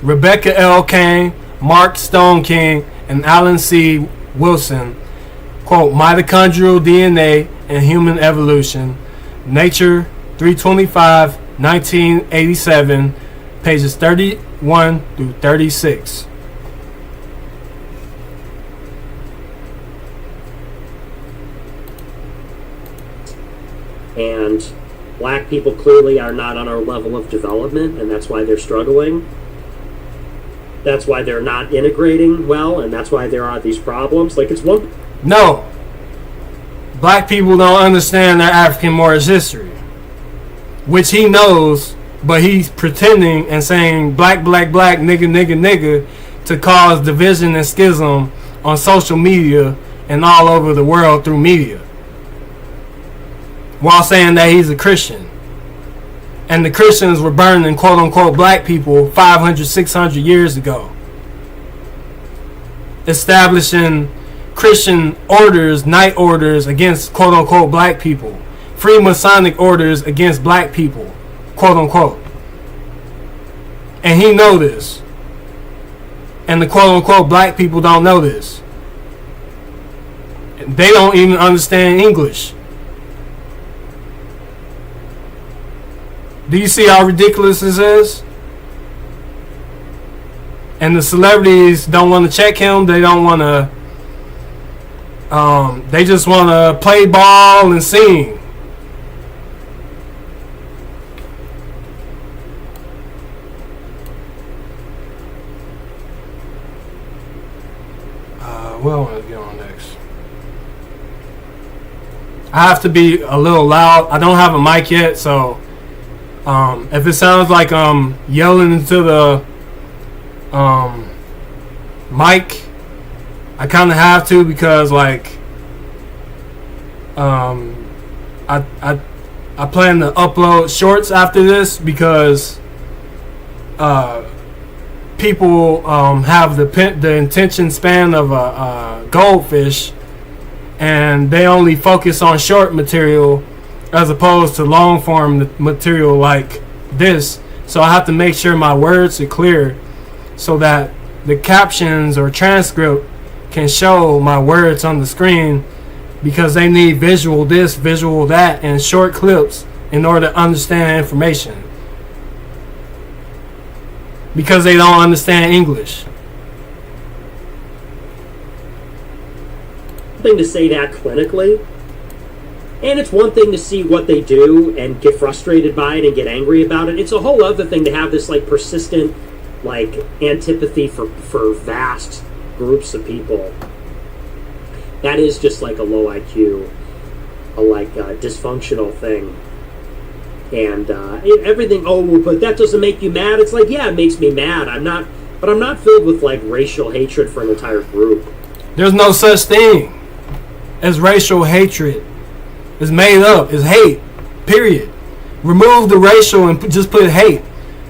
Rebecca L. Kane, Mark Stone King, and Alan C. Wilson, quote, Mitochondrial DNA and Human Evolution, Nature 325, 1987, pages 31 through 36. And black people clearly are not on our level of development, and that's why they're struggling. That's why they're not integrating well, and that's why there are these problems. Like, it's one... No. Black people don't understand their African Moorish history, which he knows, but he's pretending and saying black, black, black, nigga, nigga, nigga to cause division and schism on social media and all over the world through media, while saying that he's a Christian. And the Christians were burning quote-unquote black people 500, 600 years ago, establishing Christian orders, night orders against quote-unquote black people, free Masonic orders against black people, quote-unquote. And he know this. And the quote-unquote black people don't know this. They don't even understand English. Do you see how ridiculous this is? And the celebrities don't want to check him. They don't want to. They just want to play ball and sing. What I want to get on next? I have to be a little loud. I don't have a mic yet, so if it sounds like I'm yelling into the mic, I kind of have to, because like I plan to upload shorts after this, because people have the attention span of a goldfish, and they only focus on short material as opposed to long form material like this. So I have to make sure my words are clear so that the captions or transcript can show my words on the screen, because they need visual this, visual that, and short clips in order to understand information, because they don't understand English. Thing to say that clinically, and it's one thing to see what they do and get frustrated by it and get angry about it. It's a whole other thing to have this like persistent like antipathy for vast groups of people. That is just like a low IQ, a dysfunctional thing. And everything, oh, but that doesn't make you mad. It's like, yeah, it makes me mad. I'm not filled with like racial hatred for an entire group. There's no such thing as racial hatred. It's made up. It's hate, period. Remove the racial and just put hate,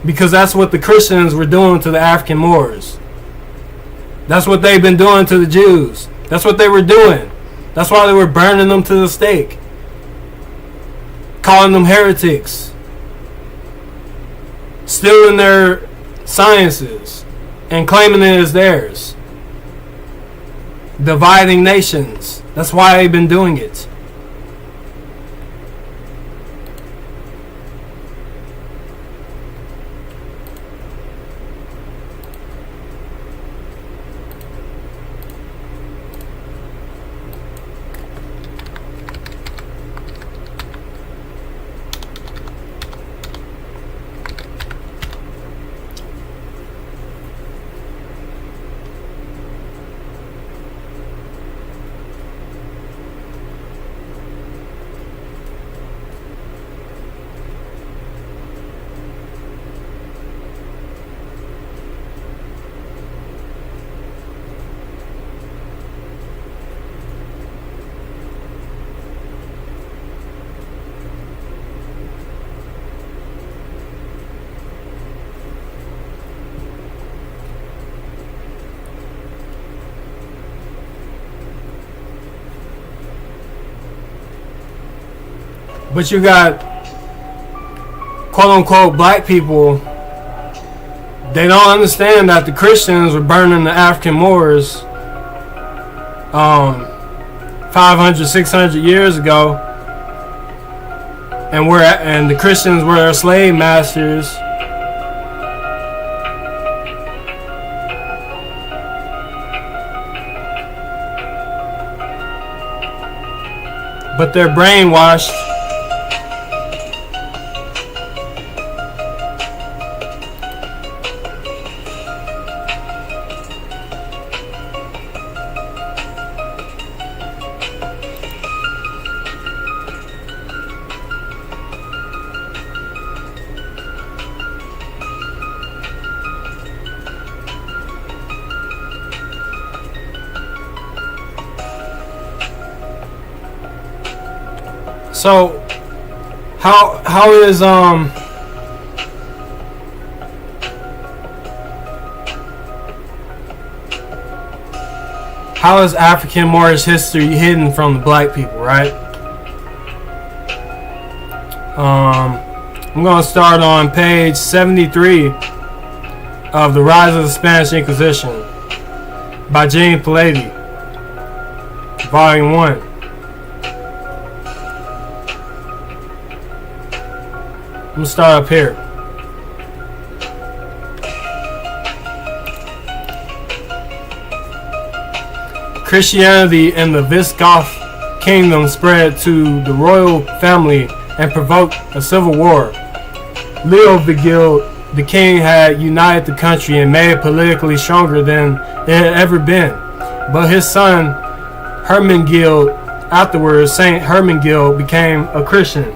because that's what the Christians were doing to the African Moors. That's what they've been doing to the Jews. That's what they were doing. That's why they were burning them to the stake, calling them heretics, stealing their sciences and claiming it as theirs, dividing nations. That's why they've been doing it. But you got quote-unquote black people. They don't understand that the Christians were burning the African Moors 500, 600 years ago, and the Christians were their slave masters, but they're brainwashed. So how is African Moorish history hidden from the black people, right? I'm gonna start on page 73 of The Rise of the Spanish Inquisition by James Pallady, Volume 1. I'm gonna start up here. Christianity in the Visigoth kingdom spread to the royal family and provoked a civil war. Leovigild, the king, had united the country and made it politically stronger than it had ever been. But his son, Hermegild, afterwards Saint Hermegild, became a Christian.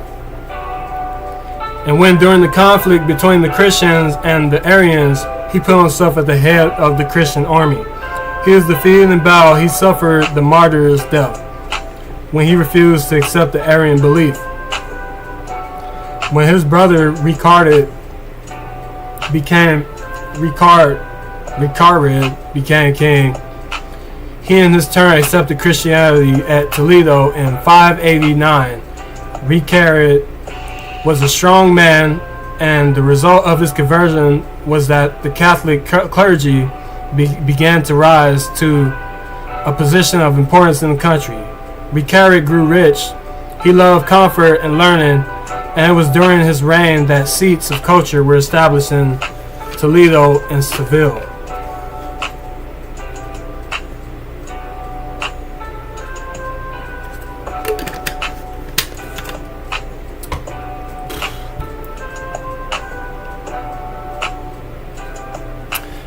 And when during the conflict between the Christians and the Arians, he put himself at the head of the Christian army. He was defeated in battle. He suffered the martyr's death when he refused to accept the Arian belief. When his brother Ricard became king, he in his turn accepted Christianity at Toledo in 589. Ricard was a strong man, and the result of his conversion was that the Catholic clergy began to rise to a position of importance in the country. Ricard grew rich. He loved comfort and learning, and it was during his reign that seats of culture were established in Toledo and Seville.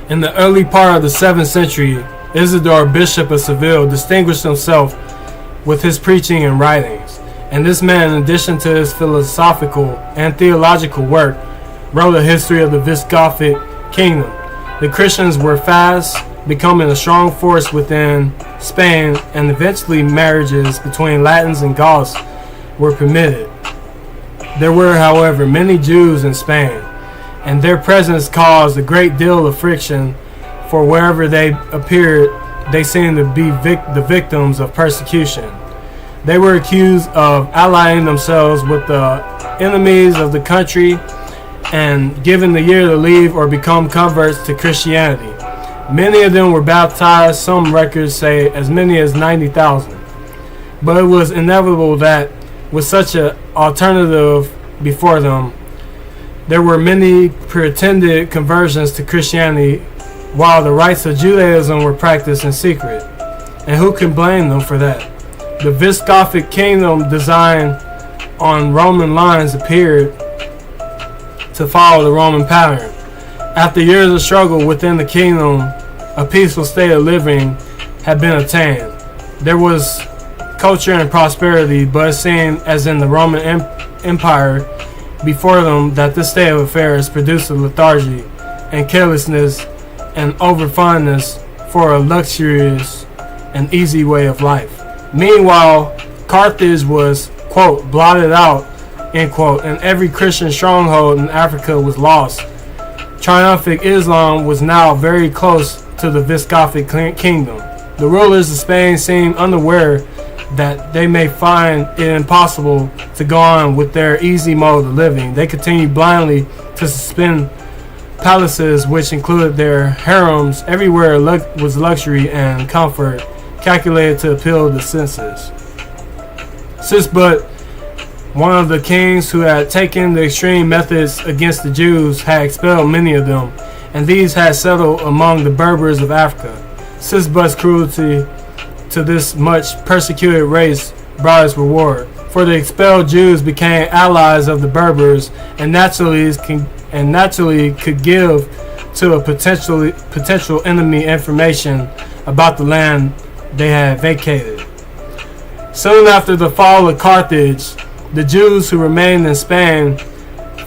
In the early part of the 7th century, Isidore, Bishop of Seville, distinguished himself with his preaching and writings. And this man, in addition to his philosophical and theological work, wrote a history of the Visigothic kingdom. The Christians were fast becoming a strong force within Spain, and eventually marriages between Latins and Goths were permitted. There were, however, many Jews in Spain, and their presence caused a great deal of friction, for wherever they appeared, they seemed to be the victims of persecution. They were accused of allying themselves with the enemies of the country and given the year to leave or become converts to Christianity. Many of them were baptized, some records say as many as 90,000. But it was inevitable that with such an alternative before them, there were many pretended conversions to Christianity while the rites of Judaism were practiced in secret. And who can blame them for that? The Visigothic kingdom, designed on Roman lines, appeared to follow the Roman pattern. After years of struggle within the kingdom, a peaceful state of living had been attained. There was culture and prosperity, but it seemed, as in the Roman Empire before them, that this state of affairs produced a lethargy and carelessness and overfondness for a luxurious and easy way of life. Meanwhile, Carthage was, quote, blotted out, end quote, and every Christian stronghold in Africa was lost. Triumphant Islam was now very close to the Visigothic kingdom. The rulers of Spain seemed unaware that they may find it impossible to go on with their easy mode of living. They continued blindly to suspend palaces which included their harems. Everywhere was luxury and comfort calculated to appeal the senses. Sisbut, one of the kings who had taken the extreme methods against the Jews, had expelled many of them, and these had settled among the Berbers of Africa. Sisbut's cruelty to this much persecuted race brought its reward. For the expelled Jews became allies of the Berbers and naturally could give to a potential enemy information about the land they had vacated. Soon after the fall of Carthage, the Jews who remained in Spain,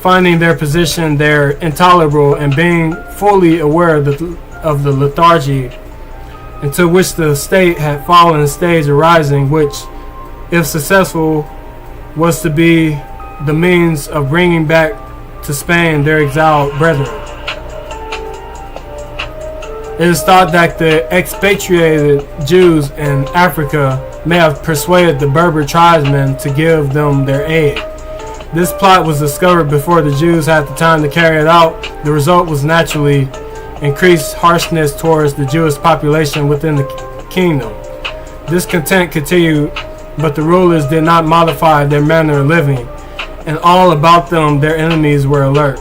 finding their position there intolerable and being fully aware of the lethargy into which the state had fallen in stage arising, which, if successful, was to be the means of bringing back to Spain their exiled brethren. It is thought that the expatriated Jews in Africa may have persuaded the Berber tribesmen to give them their aid. This plot was discovered before the Jews had the time to carry it out. The result was naturally increased harshness towards the Jewish population within the kingdom. Discontent continued, but the rulers did not modify their manner of living, and all about them their enemies were alert.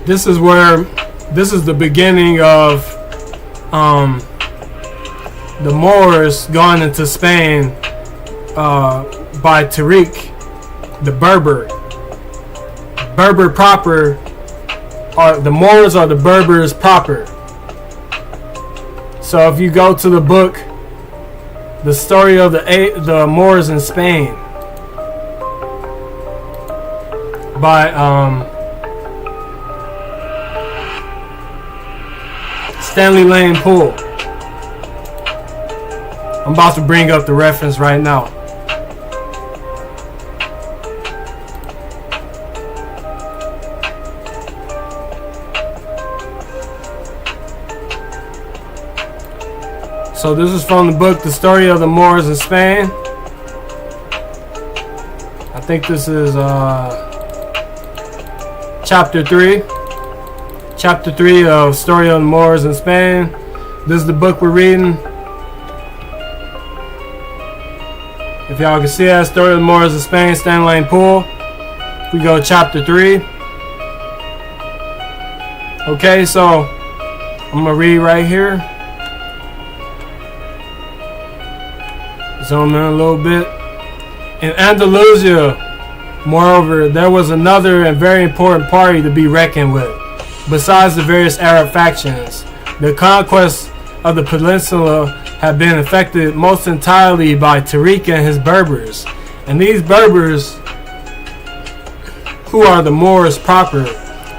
This is the beginning of the Moors going into Spain by Tariq, the Berber. Berber proper, the Moors are the Berbers proper. So if you go to the book, The Story of the Moors in Spain, by Stanley Lane Poole. I'm about to bring up the reference right now. So this is from the book The Story of the Moors in Spain. I think this is chapter 3. Chapter 3 of Story of the Moors in Spain. This is the book we're reading. If y'all can see that, Story of the Moors in Spain, Stanley Lane Poole. We go chapter 3. Okay, so I'm going to read right here. Zoom in a little bit. In Andalusia, moreover, there was another and very important party to be reckoned with. Besides the various Arab factions, the conquest of the peninsula had been effected most entirely by Tariq and his Berbers. And these Berbers, who are the Moors proper,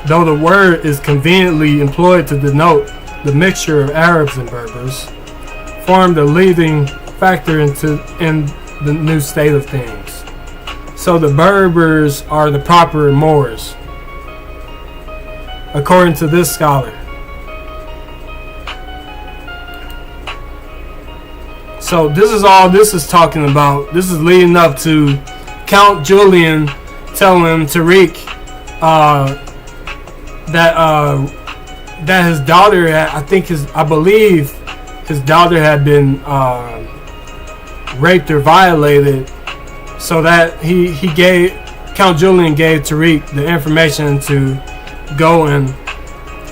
though the word is conveniently employed to denote the mixture of Arabs and Berbers, formed the leading factor in the new state of things. So the Berbers are the proper Moors, according to this scholar. So this is all this is talking about. This is leading up to Count Julian telling Tariq that his daughter, I believe his daughter had been raped or violated, so that Count Julian gave Tariq the information to go and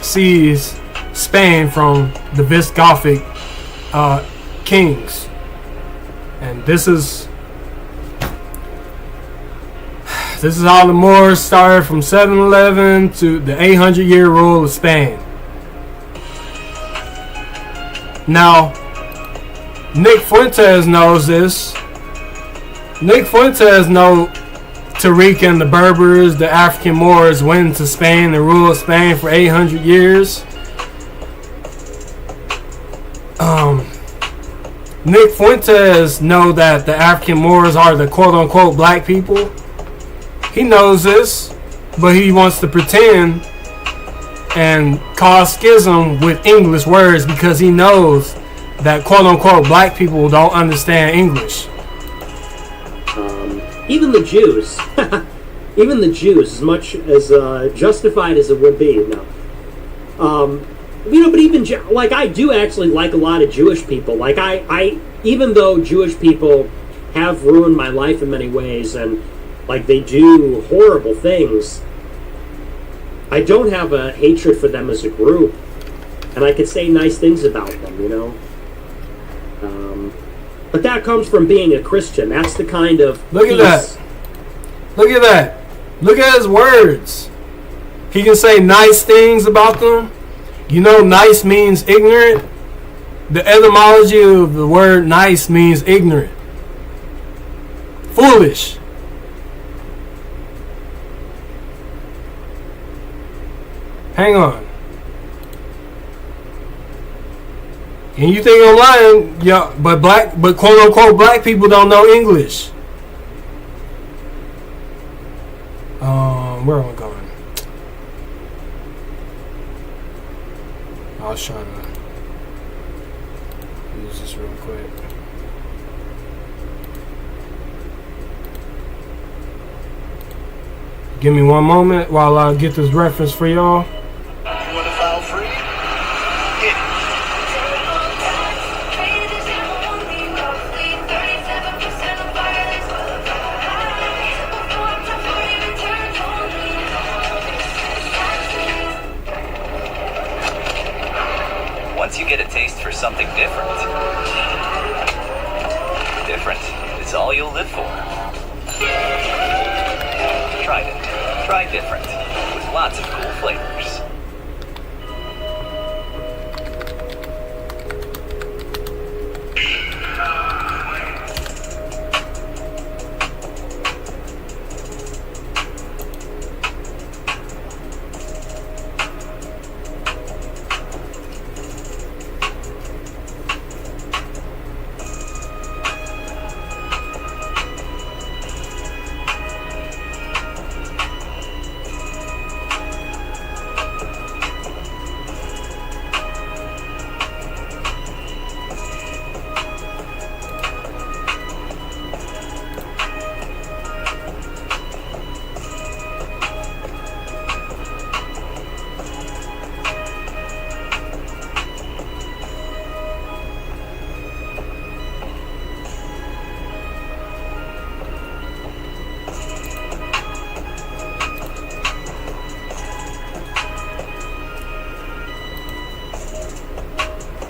seize Spain from the Visigothic kings. And this is how the Moors started from 711 to the 800-year rule of Spain. Now, Nick Fuentes knows this. Nick Fuentes knows Tariq and the Berbers, the African Moors, went into Spain and ruled Spain for 800 years. Nick Fuentes knows that the African Moors are the quote-unquote black people. He knows this, but he wants to pretend and cause schism with English words because he knows that quote-unquote black people don't understand English. Even the Jews, as much as justified as it would be, but even like I do actually like a lot of Jewish people. Like I even though Jewish people have ruined my life in many ways, and like they do horrible things, I don't have a hatred for them as a group. and I could say nice things about them, you know. But that comes from being a Christian. That's the kind of Look at that. Look at that. Look at his words. He can say nice things about them. You know, nice means ignorant. The etymology of the word nice means ignorant. Foolish. Hang on. And you think I'm lying? Yeah, but quote unquote black people don't know English. Where am I going? I was trying to use this real quick. Give me one moment while I get this reference for y'all. You want to foul free? Hit it. Once you get a taste for something different is all you'll live for. Try different, with lots of cool flavors.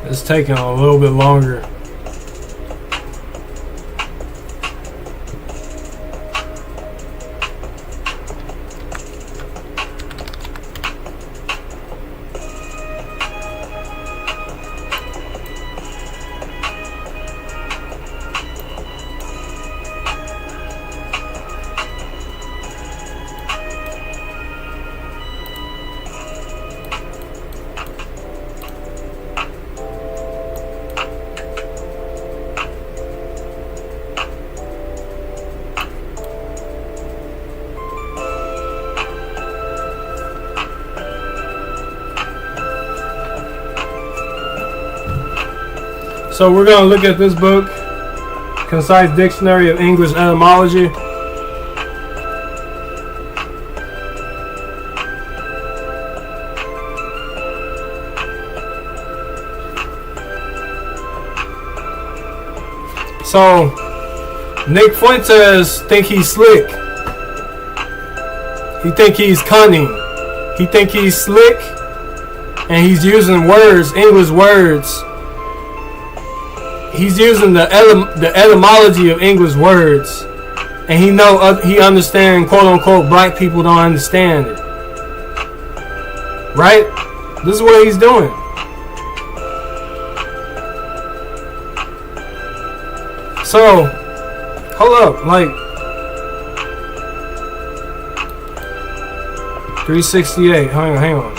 It's taking a little bit longer. So we're going to look at this book, Concise Dictionary of English Etymology. So Nick Fuentes think he's slick. He think he's cunning. He think he's slick, and he's using words, English words. He's using the etymology of English words, and he understands, quote unquote, black people don't understand it. Right? This is what he's doing. So, hold up, like 368. Hang on.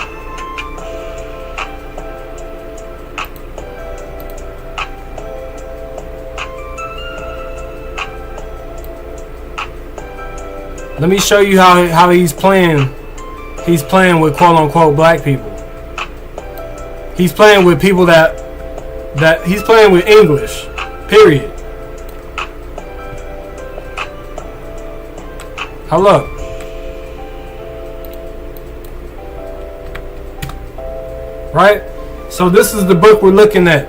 Let me show you how he's playing. He's playing with quote unquote black people. He's playing with people that he's playing with English. Period. Hello. Right? So this is the book we're looking at.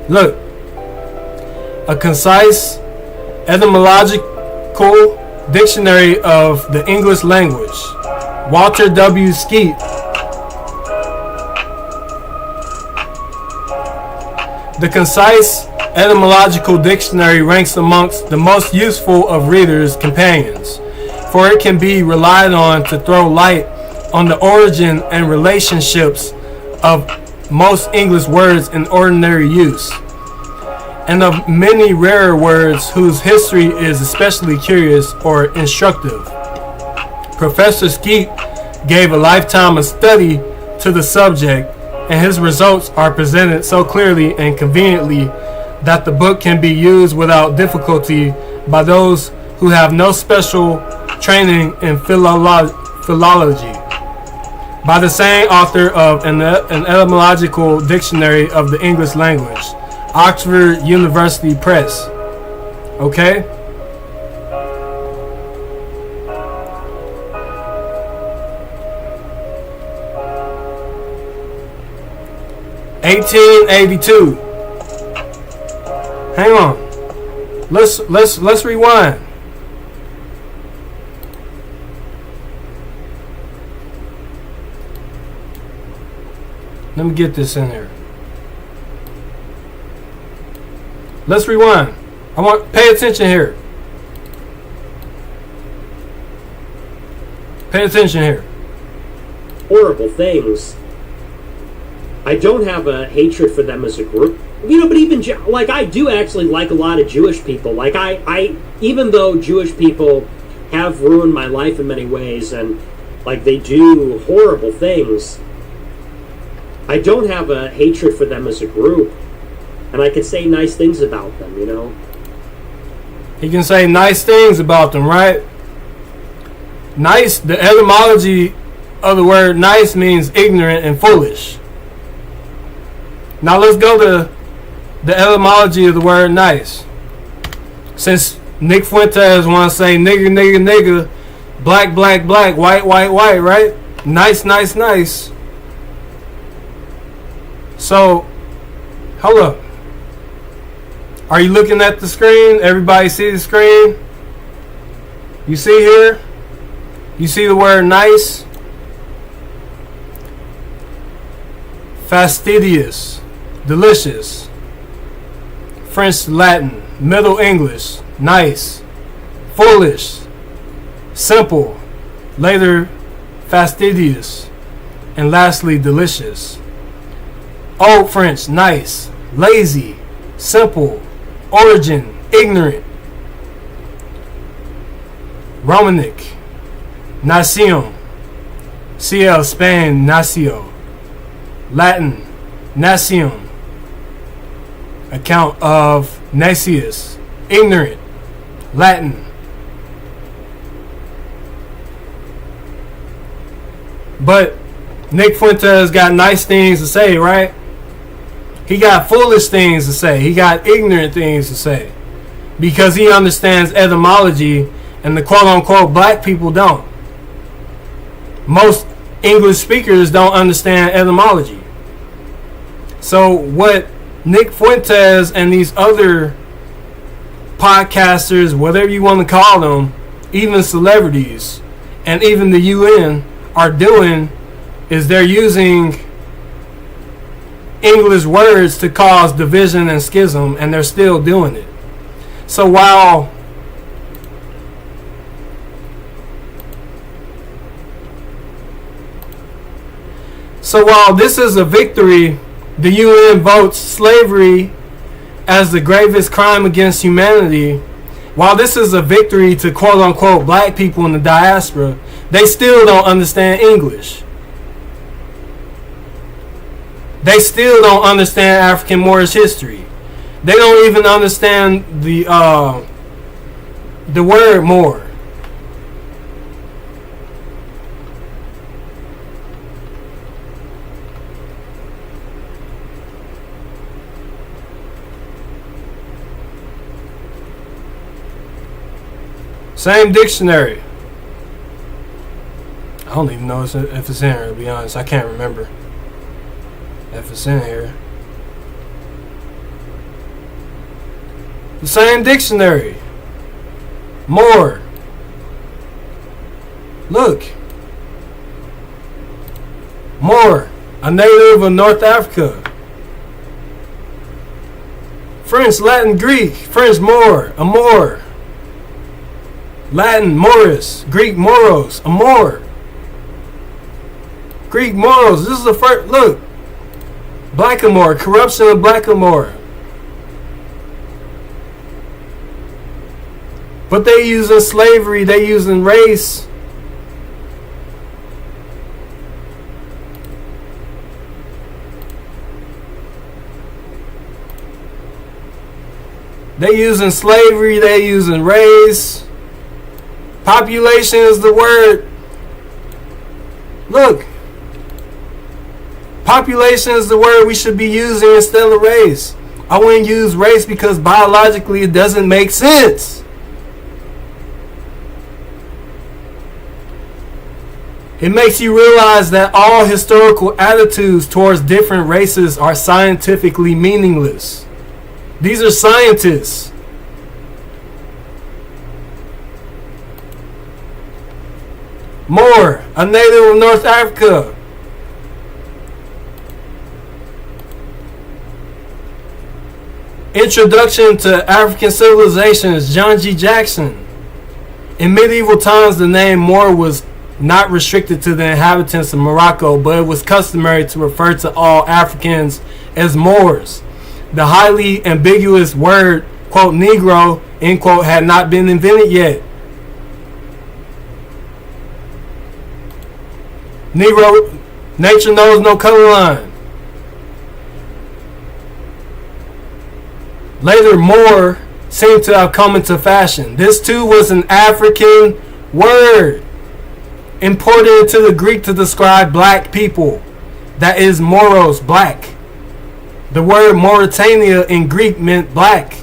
Look. A concise etymological dictionary of the English language. Walter W. Skeet. The concise etymological dictionary ranks amongst the most useful of readers' companions, for it can be relied on to throw light on the origin and relationships of most English words in ordinary use, and of many rarer words whose history is especially curious or instructive. Professor Skeet gave a lifetime of study to the subject, and his results are presented so clearly and conveniently that the book can be used without difficulty by those who have no special training in philology. By the same author of an etymological dictionary of the English language, Oxford University Press. Okay? (1882). Hang on. Let's rewind. Let me get this in here. Let's rewind. I want pay attention here. Pay attention here. Horrible things. I don't have a hatred for them as a group. You know, but even, like, I do actually like a lot of Jewish people. Like, I even though Jewish people have ruined my life in many ways, and, like, they do horrible things, I don't have a hatred for them as a group. And I can say nice things about them, you know? He can say nice things about them, right? Nice, the etymology of the word nice means ignorant and foolish. Now let's go to the etymology of the word nice. Since Nick Fuentes wants to say nigger, nigger, nigger, black, black, black, white, white, white, right? Nice, nice, nice. So, hold up. Are you looking at the screen? Everybody see the screen? You see here? You see the word nice? Fastidious, delicious. French, Latin, Middle English, nice. Foolish, simple. Later, fastidious. And lastly, delicious. Old French, nice. Lazy, simple. Origin, ignorant. Romanic, nation. CL, Spain, nacio. Latin, nacion. Account of Nacius, ignorant. Latin. But Nick Fuentes got nice things to say, right? He got foolish things to say. He got ignorant things to say. Because he understands etymology, and the quote-unquote black people don't. Most English speakers don't understand etymology. So what Nick Fuentes and these other podcasters, whatever you want to call them, even celebrities, and even the UN are doing is they're using English words to cause division and schism, and they're still doing it. So while this is a victory, the UN votes slavery as the gravest crime against humanity. While this is a victory to quote-unquote black people in the diaspora, they still don't understand English. They still don't understand African Moorish history. They don't even understand the word Moor. Same dictionary. I don't even know if it's in here, to be honest. I can't remember if it's in here. The same dictionary. Moor. Look. Moor. A native of North Africa. French, Latin, Greek. French, Moor, a Moor. Latin, Moorish. Greek, mauros, a Moor. Greek, mauros. This is the first. Look. Blackamoor, corruption of blackamoor. But they using slavery, they using race. They using slavery, they using race. Population is the word. Look. Population is the word we should be using instead of race. I wouldn't use race because biologically it doesn't make sense. It makes you realize that all historical attitudes towards different races are scientifically meaningless. These are scientists. Moor, a native of North Africa. Introduction to African Civilizations, John G. Jackson. In medieval times, the name Moor was not restricted to the inhabitants of Morocco, but it was customary to refer to all Africans as Moors. The highly ambiguous word, quote, Negro, end quote, had not been invented yet. Negro, nature knows no color line. Later, Moor seemed to have come into fashion. This too was an African word imported into the Greek to describe black people. That is Mauros, black. The word Mauritania in Greek meant black,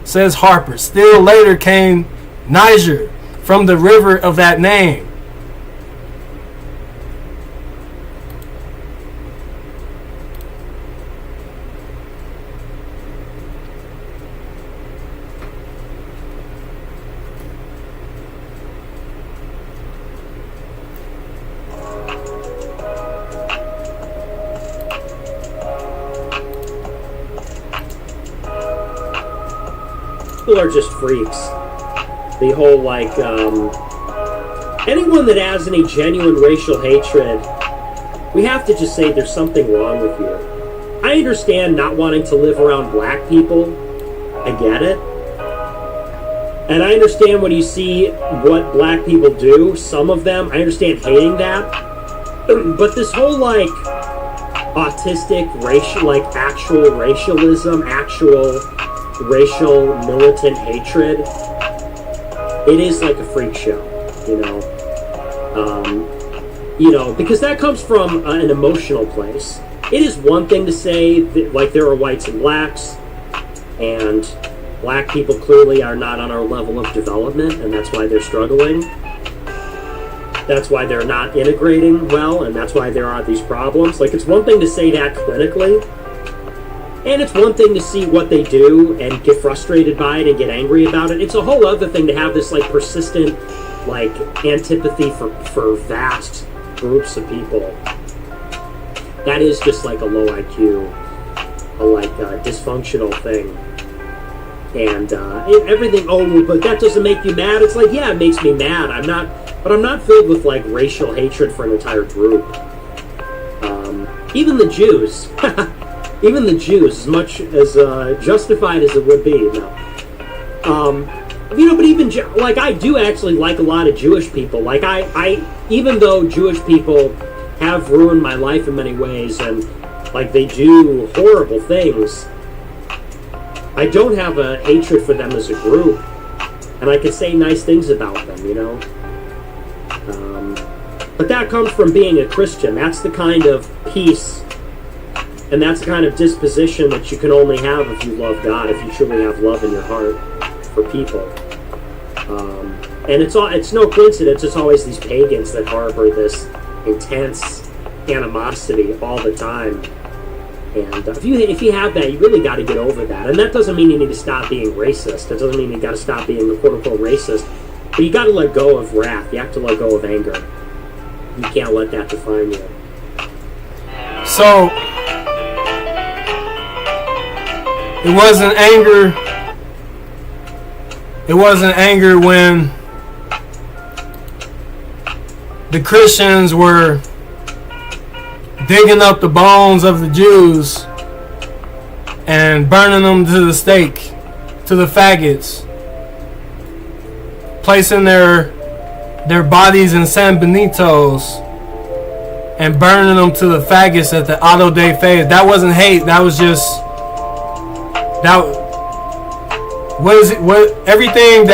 says Harper. Still later came Niger from the river of that name. People are just freaks. The whole, like, anyone that has any genuine racial hatred, we have to just say there's something wrong with you. I understand not wanting to live around black people. I get it. And I understand when you see what black people do, some of them, I understand hating that. But this whole, like, autistic, racial, like, actual racialism, actual racial militant hatred, it is like a freak show, because that comes from an emotional place. It is one thing to say that, like, there are whites and blacks, and black people clearly are not on our level of development, and that's why they're struggling. That's why they're not integrating well, and that's why there are these problems. Like, it's one thing to say that clinically, and it's one thing to see what they do and get frustrated by it and get angry about it. It's a whole other thing to have this, like, persistent, like, antipathy for vast groups of people. That is just like a low IQ, dysfunctional thing. And everything, oh, but that doesn't make you mad. It's like, yeah, it makes me mad. I'm not filled with, like, racial hatred for an entire group. Even the Jews. Even the Jews, as much as justified as it would be, but even, like, I do actually like a lot of Jewish people. Like, I even though Jewish people have ruined my life in many ways, and, like, they do horrible things, I don't have a hatred for them as a group, and I can say nice things about them, But that comes from being a Christian. That's the kind of peace, and that's the kind of disposition that you can only have if you love God, if you truly have love in your heart for people. And it's no coincidence, it's always these pagans that harbor this intense animosity all the time. And if you have that, you really got to get over that. And that doesn't mean you need to stop being racist. That doesn't mean you got to stop being the quote-unquote racist. But you got to let go of wrath. You have to let go of anger. You can't let that define you. So, It wasn't anger. It wasn't anger when the Christians were digging up the bones of the Jews and burning them to the stake, to the faggots, placing their bodies in San Benitos and burning them to the faggots at the Auto de Fe. That wasn't hate. That was just everything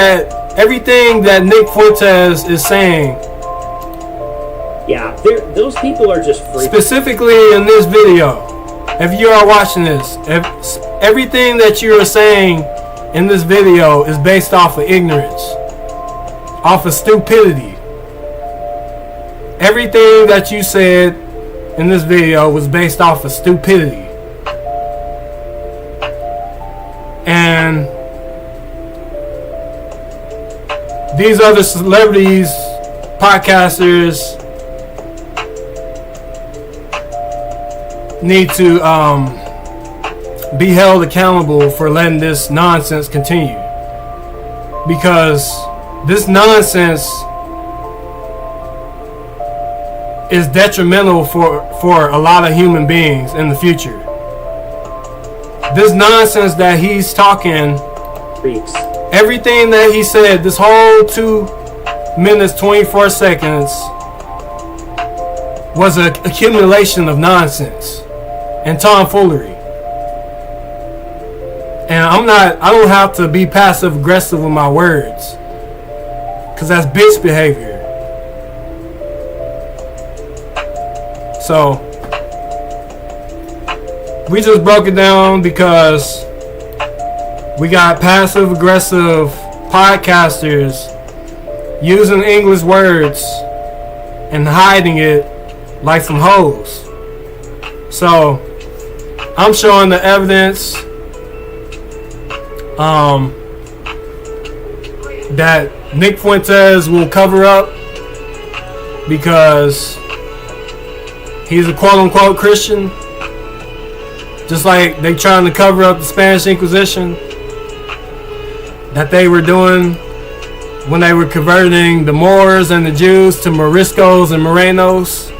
that Nick Fuentes is saying. Yeah, those people are just freaking. Specifically in this video, if you are watching this, everything that you are saying in this video is based off of ignorance, off of stupidity. Everything that you said in this video was based off of stupidity. And these other celebrities, podcasters, need to be held accountable for letting this nonsense continue, because this nonsense is detrimental for a lot of human beings in the future. This nonsense that he's talking, everything that he said, this whole 2 minutes 24 seconds was an accumulation of nonsense and tomfoolery. And I don't have to be passive aggressive with my words, because that's bitch behavior. So we just broke it down because we got passive aggressive podcasters using English words and hiding it like some hoes. So I'm showing the evidence that Nick Fuentes will cover up because he's a quote-unquote Christian, just like they trying to cover up the Spanish Inquisition that they were doing when they were converting the Moors and the Jews to Moriscos and Morenos.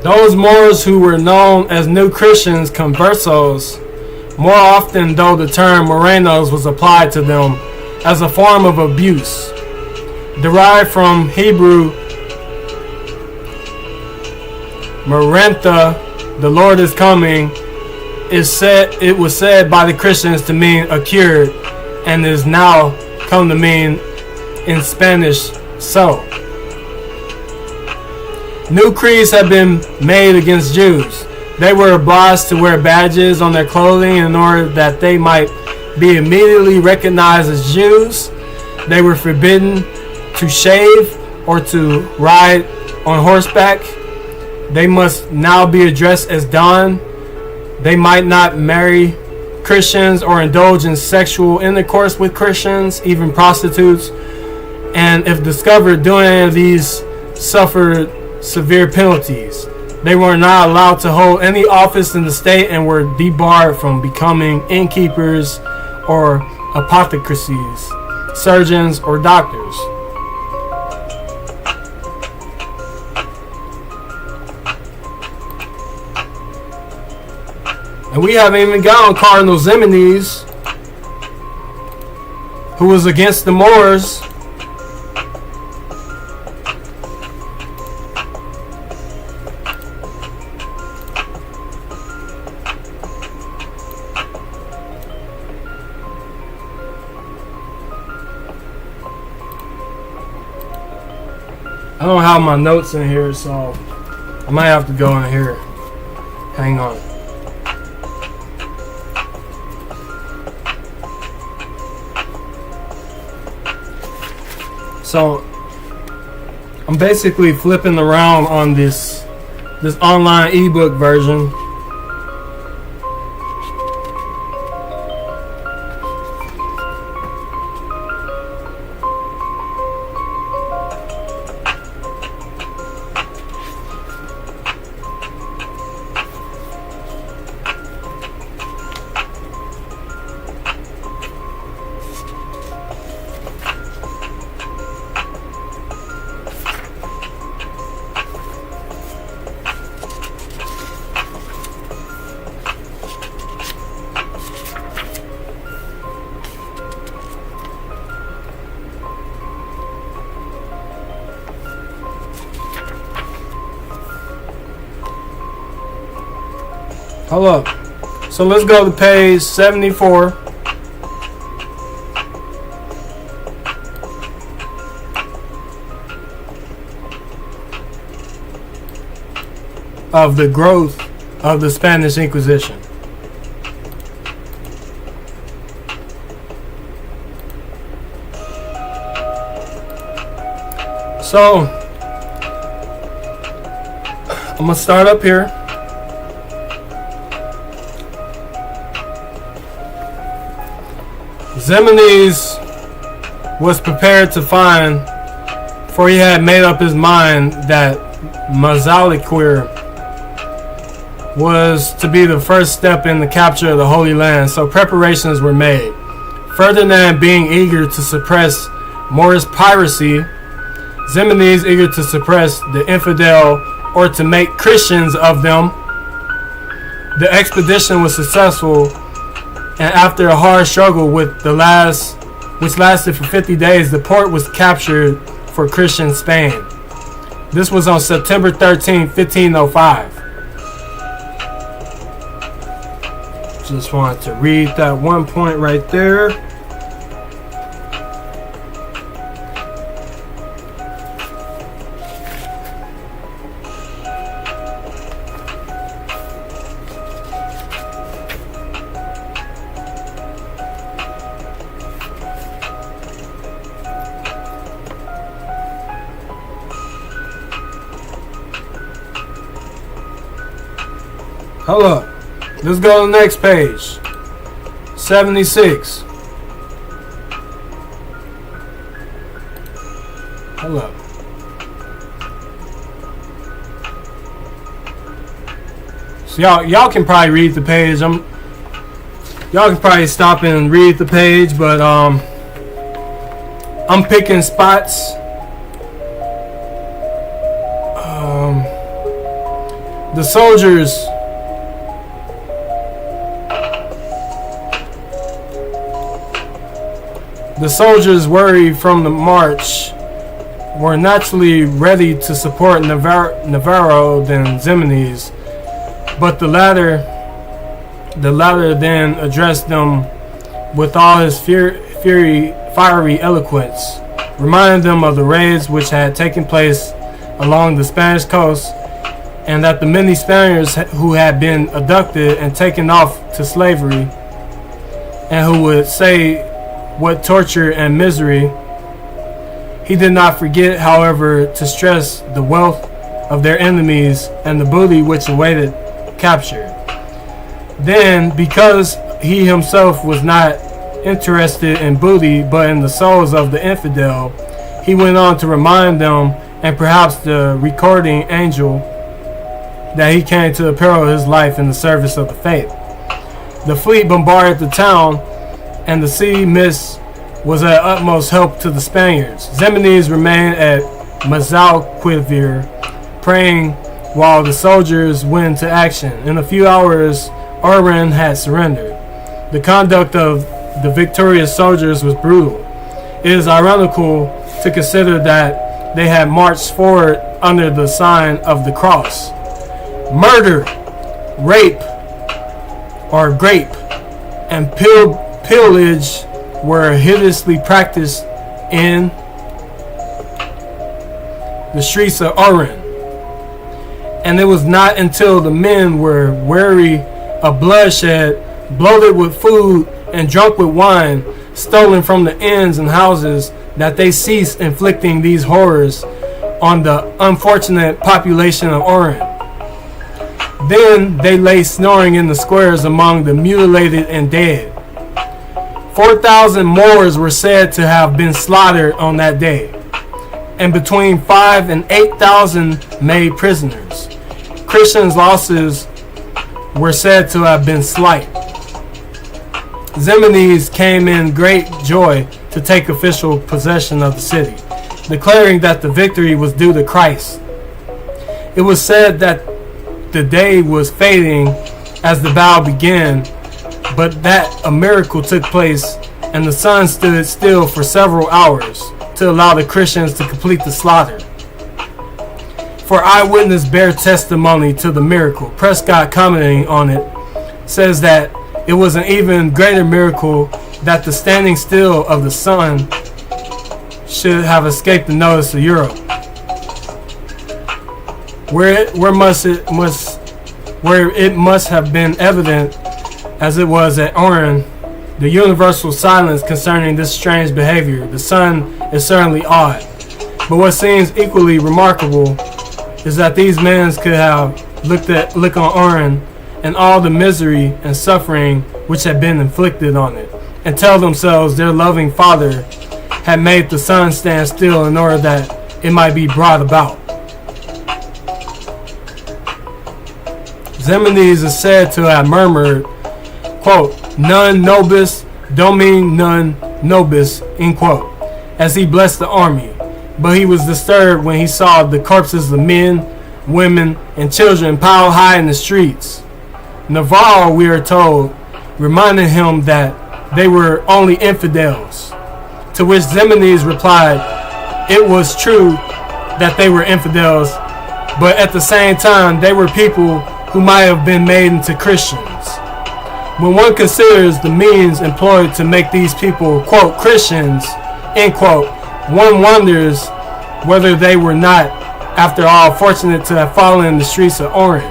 Those Moors who were known as New Christians, conversos, more often though the term Morenos was applied to them as a form of abuse, derived from Hebrew Marentha, the Lord is coming, it was said by the Christians to mean accured, and is now come to mean in Spanish so. New creeds have been made against Jews. They were obliged to wear badges on their clothing in order that they might be immediately recognized as Jews. They were forbidden to shave or to ride on horseback. They must now be addressed as Don. They might not marry Christians or indulge in sexual intercourse with Christians, even prostitutes. And if discovered doing any of these, suffered severe penalties. They were not allowed to hold any office in the state and were debarred from becoming innkeepers or apothecaries, surgeons or doctors. And we haven't even got on Cardinal Ximenes, who was against the Moors. I don't have my notes in here, so I might have to go in here. Hang on. So I'm basically flipping around on this online ebook version. Hold up. So let's go to page 74. Of the growth of the Spanish Inquisition. So I'm gonna start up here. Ximenes was prepared to find, for he had made up his mind that Mazaliquir was to be the first step in the capture of the Holy Land, so preparations were made. Ferdinand being eager to suppress Moorish piracy, Ximenes eager to suppress the infidel or to make Christians of them. The expedition was successful, and after a hard struggle which lasted for 50 days, the port was captured for Christian Spain. This was on September 13, 1505. Just wanted to read that one point right there. Hold up. Let's go to the next page. 76. Hold up. So y'all can probably read the page. Y'all can probably stop and read the page, but I'm picking spots. The soldiers worried from the march were naturally ready to support Navarro than Ximenes, but the latter then addressed them with all his fiery eloquence, reminding them of the raids which had taken place along the Spanish coast, and that the many Spaniards who had been abducted and taken off to slavery, and who would say what torture and misery. He did not forget, however, to stress the wealth of their enemies and the booty which awaited capture. Then, because he himself was not interested in booty but in the souls of the infidel, he went on to remind them, and perhaps the recording angel, that he came to imperil his life in the service of the faith. The fleet bombarded the town, and the sea mist was at utmost help to the Spaniards. Ximenes remained at Mazalquivir, praying while the soldiers went to action. In a few hours, Oran had surrendered. The conduct of the victorious soldiers was brutal. It is ironical to consider that they had marched forward under the sign of the cross. Murder, rape, or grape, and pillage were hideously practiced in the streets of Oran. And it was not until the men were weary of bloodshed, bloated with food, and drunk with wine, stolen from the inns and houses, that they ceased inflicting these horrors on the unfortunate population of Oran. Then they lay snoring in the squares among the mutilated and dead. 4,000 Moors were said to have been slaughtered on that day, and between 5,000 and 8,000 made prisoners. Christians' losses were said to have been slight. Ximenes came in great joy to take official possession of the city, declaring that the victory was due to Christ. It was said that the day was fading as the battle began, but that a miracle took place and the sun stood still for several hours to allow the Christians to complete the slaughter. For eyewitness bear testimony to the miracle. Prescott, commenting on it, says that it was an even greater miracle that the standing still of the sun should have escaped the notice of Europe. Where it must have been evident, as it was at Oran, the universal silence concerning this strange behavior. The sun is certainly odd, but what seems equally remarkable is that these men could have look on Oran and all the misery and suffering which had been inflicted on it, and tell themselves their loving Father had made the sun stand still in order that it might be brought about. Ximenes is said to have murmured, quote, "Non nobis domin non nobis," end quote, as he blessed the army, but he was disturbed when he saw the corpses of men, women, and children piled high in the streets. Navarro, we are told, reminded him that they were only infidels, to which Ximenes replied it was true that they were infidels, but at the same time they were people who might have been made into Christians. When one considers the means employed to make these people, quote, Christians, end quote, one wonders whether they were not, after all, fortunate to have fallen in the streets of Oran.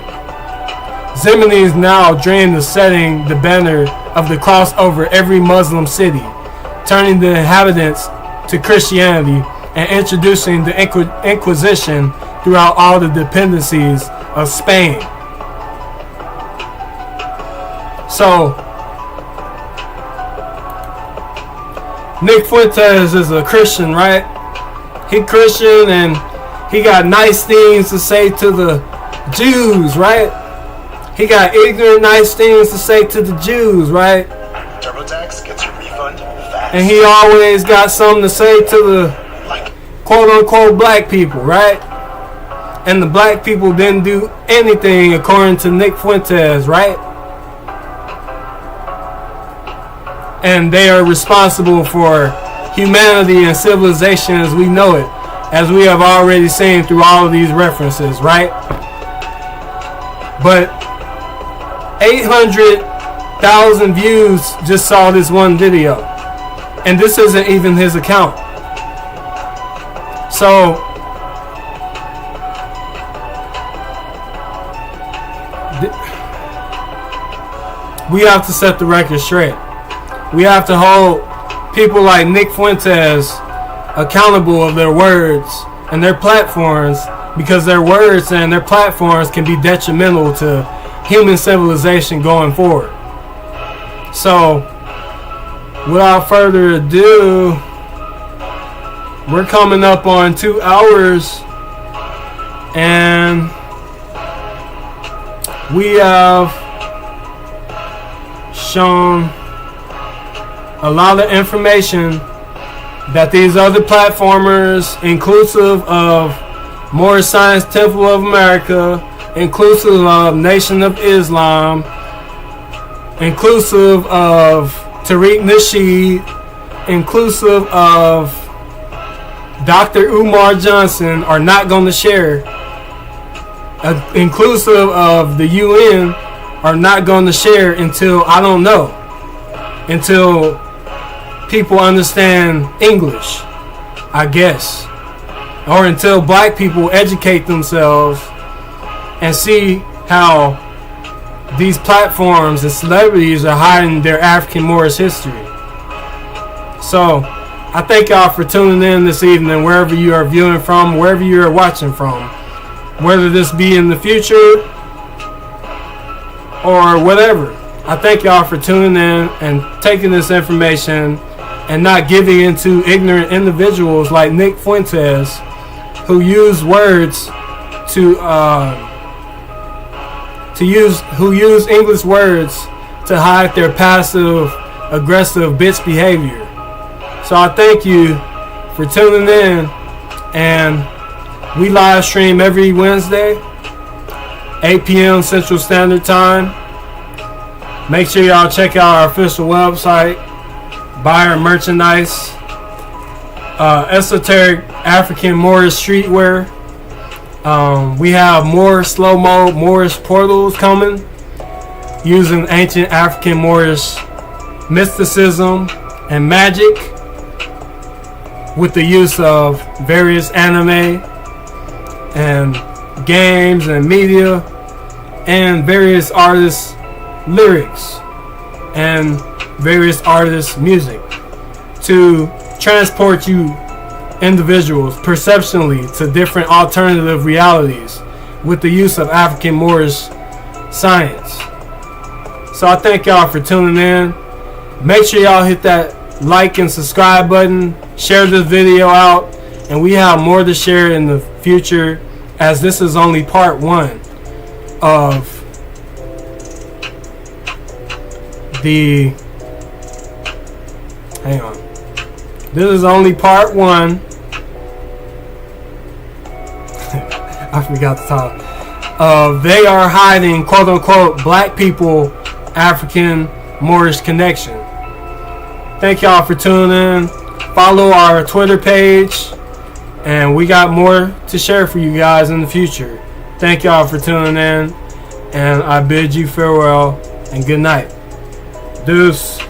Ximenes now dreamed of setting the banner of the cross over every Muslim city, turning the inhabitants to Christianity, and introducing the Inquisition throughout all the dependencies of Spain. So, Nick Fuentes is a Christian, right? He Christian and he got nice things to say to the Jews, right? He got ignorant nice things to say to the Jews, right? TurboTax gets your refund fast. And he always got something to say to the quote-unquote black people, right? And the black people didn't do anything according to Nick Fuentes, right? And they are responsible for humanity and civilization as we know it, as we have already seen through all of these references, right? But 800,000 views just saw this one video, and this isn't even his account. So we have to set the record straight. We have to hold people like Nick Fuentes accountable of their words and their platforms, because their words and their platforms can be detrimental to human civilization going forward. So, without further ado, we're coming up on 2 hours, and we have shown a lot of information that these other platformers, inclusive of Moorish Science Temple of America, inclusive of Nation of Islam, inclusive of Tariq Nasheed, inclusive of Dr. Umar Johnson, are not going to share, inclusive of the UN, are not going to share until, I don't know, until people understand English, I guess, or until black people educate themselves and see how these platforms and celebrities are hiding their African Moorish history. So I thank y'all for tuning in this evening, wherever you are viewing from, wherever you are watching from, whether this be in the future or whatever. I thank y'all for tuning in and taking this information and not giving into ignorant individuals like Nick Fuentes, who use words who use English words to hide their passive aggressive bitch behavior. So I thank you for tuning in, and we live stream every Wednesday, 8 p.m. Central Standard Time. Make sure y'all check out our official website, buy our merchandise, esoteric African Moorish streetwear. We have more slow-moed Moorish portals coming using ancient African Moorish mysticism and magic with the use of various anime and games and media and various artists' lyrics and various artists' music to transport you individuals perceptually to different alternative realities with the use of African Moorish science. So I thank y'all for tuning in. Make sure y'all hit that like and subscribe button, share this video out, and we have more to share in the future, as this is only part 1 of the this is only part 1 I forgot the title. They are hiding, quote unquote, black people African Moorish connection. Thank y'all for tuning in. Follow our Twitter page, and we got more to share for you guys in the future. Thank y'all for tuning in, and I bid you farewell and good night. Deuce.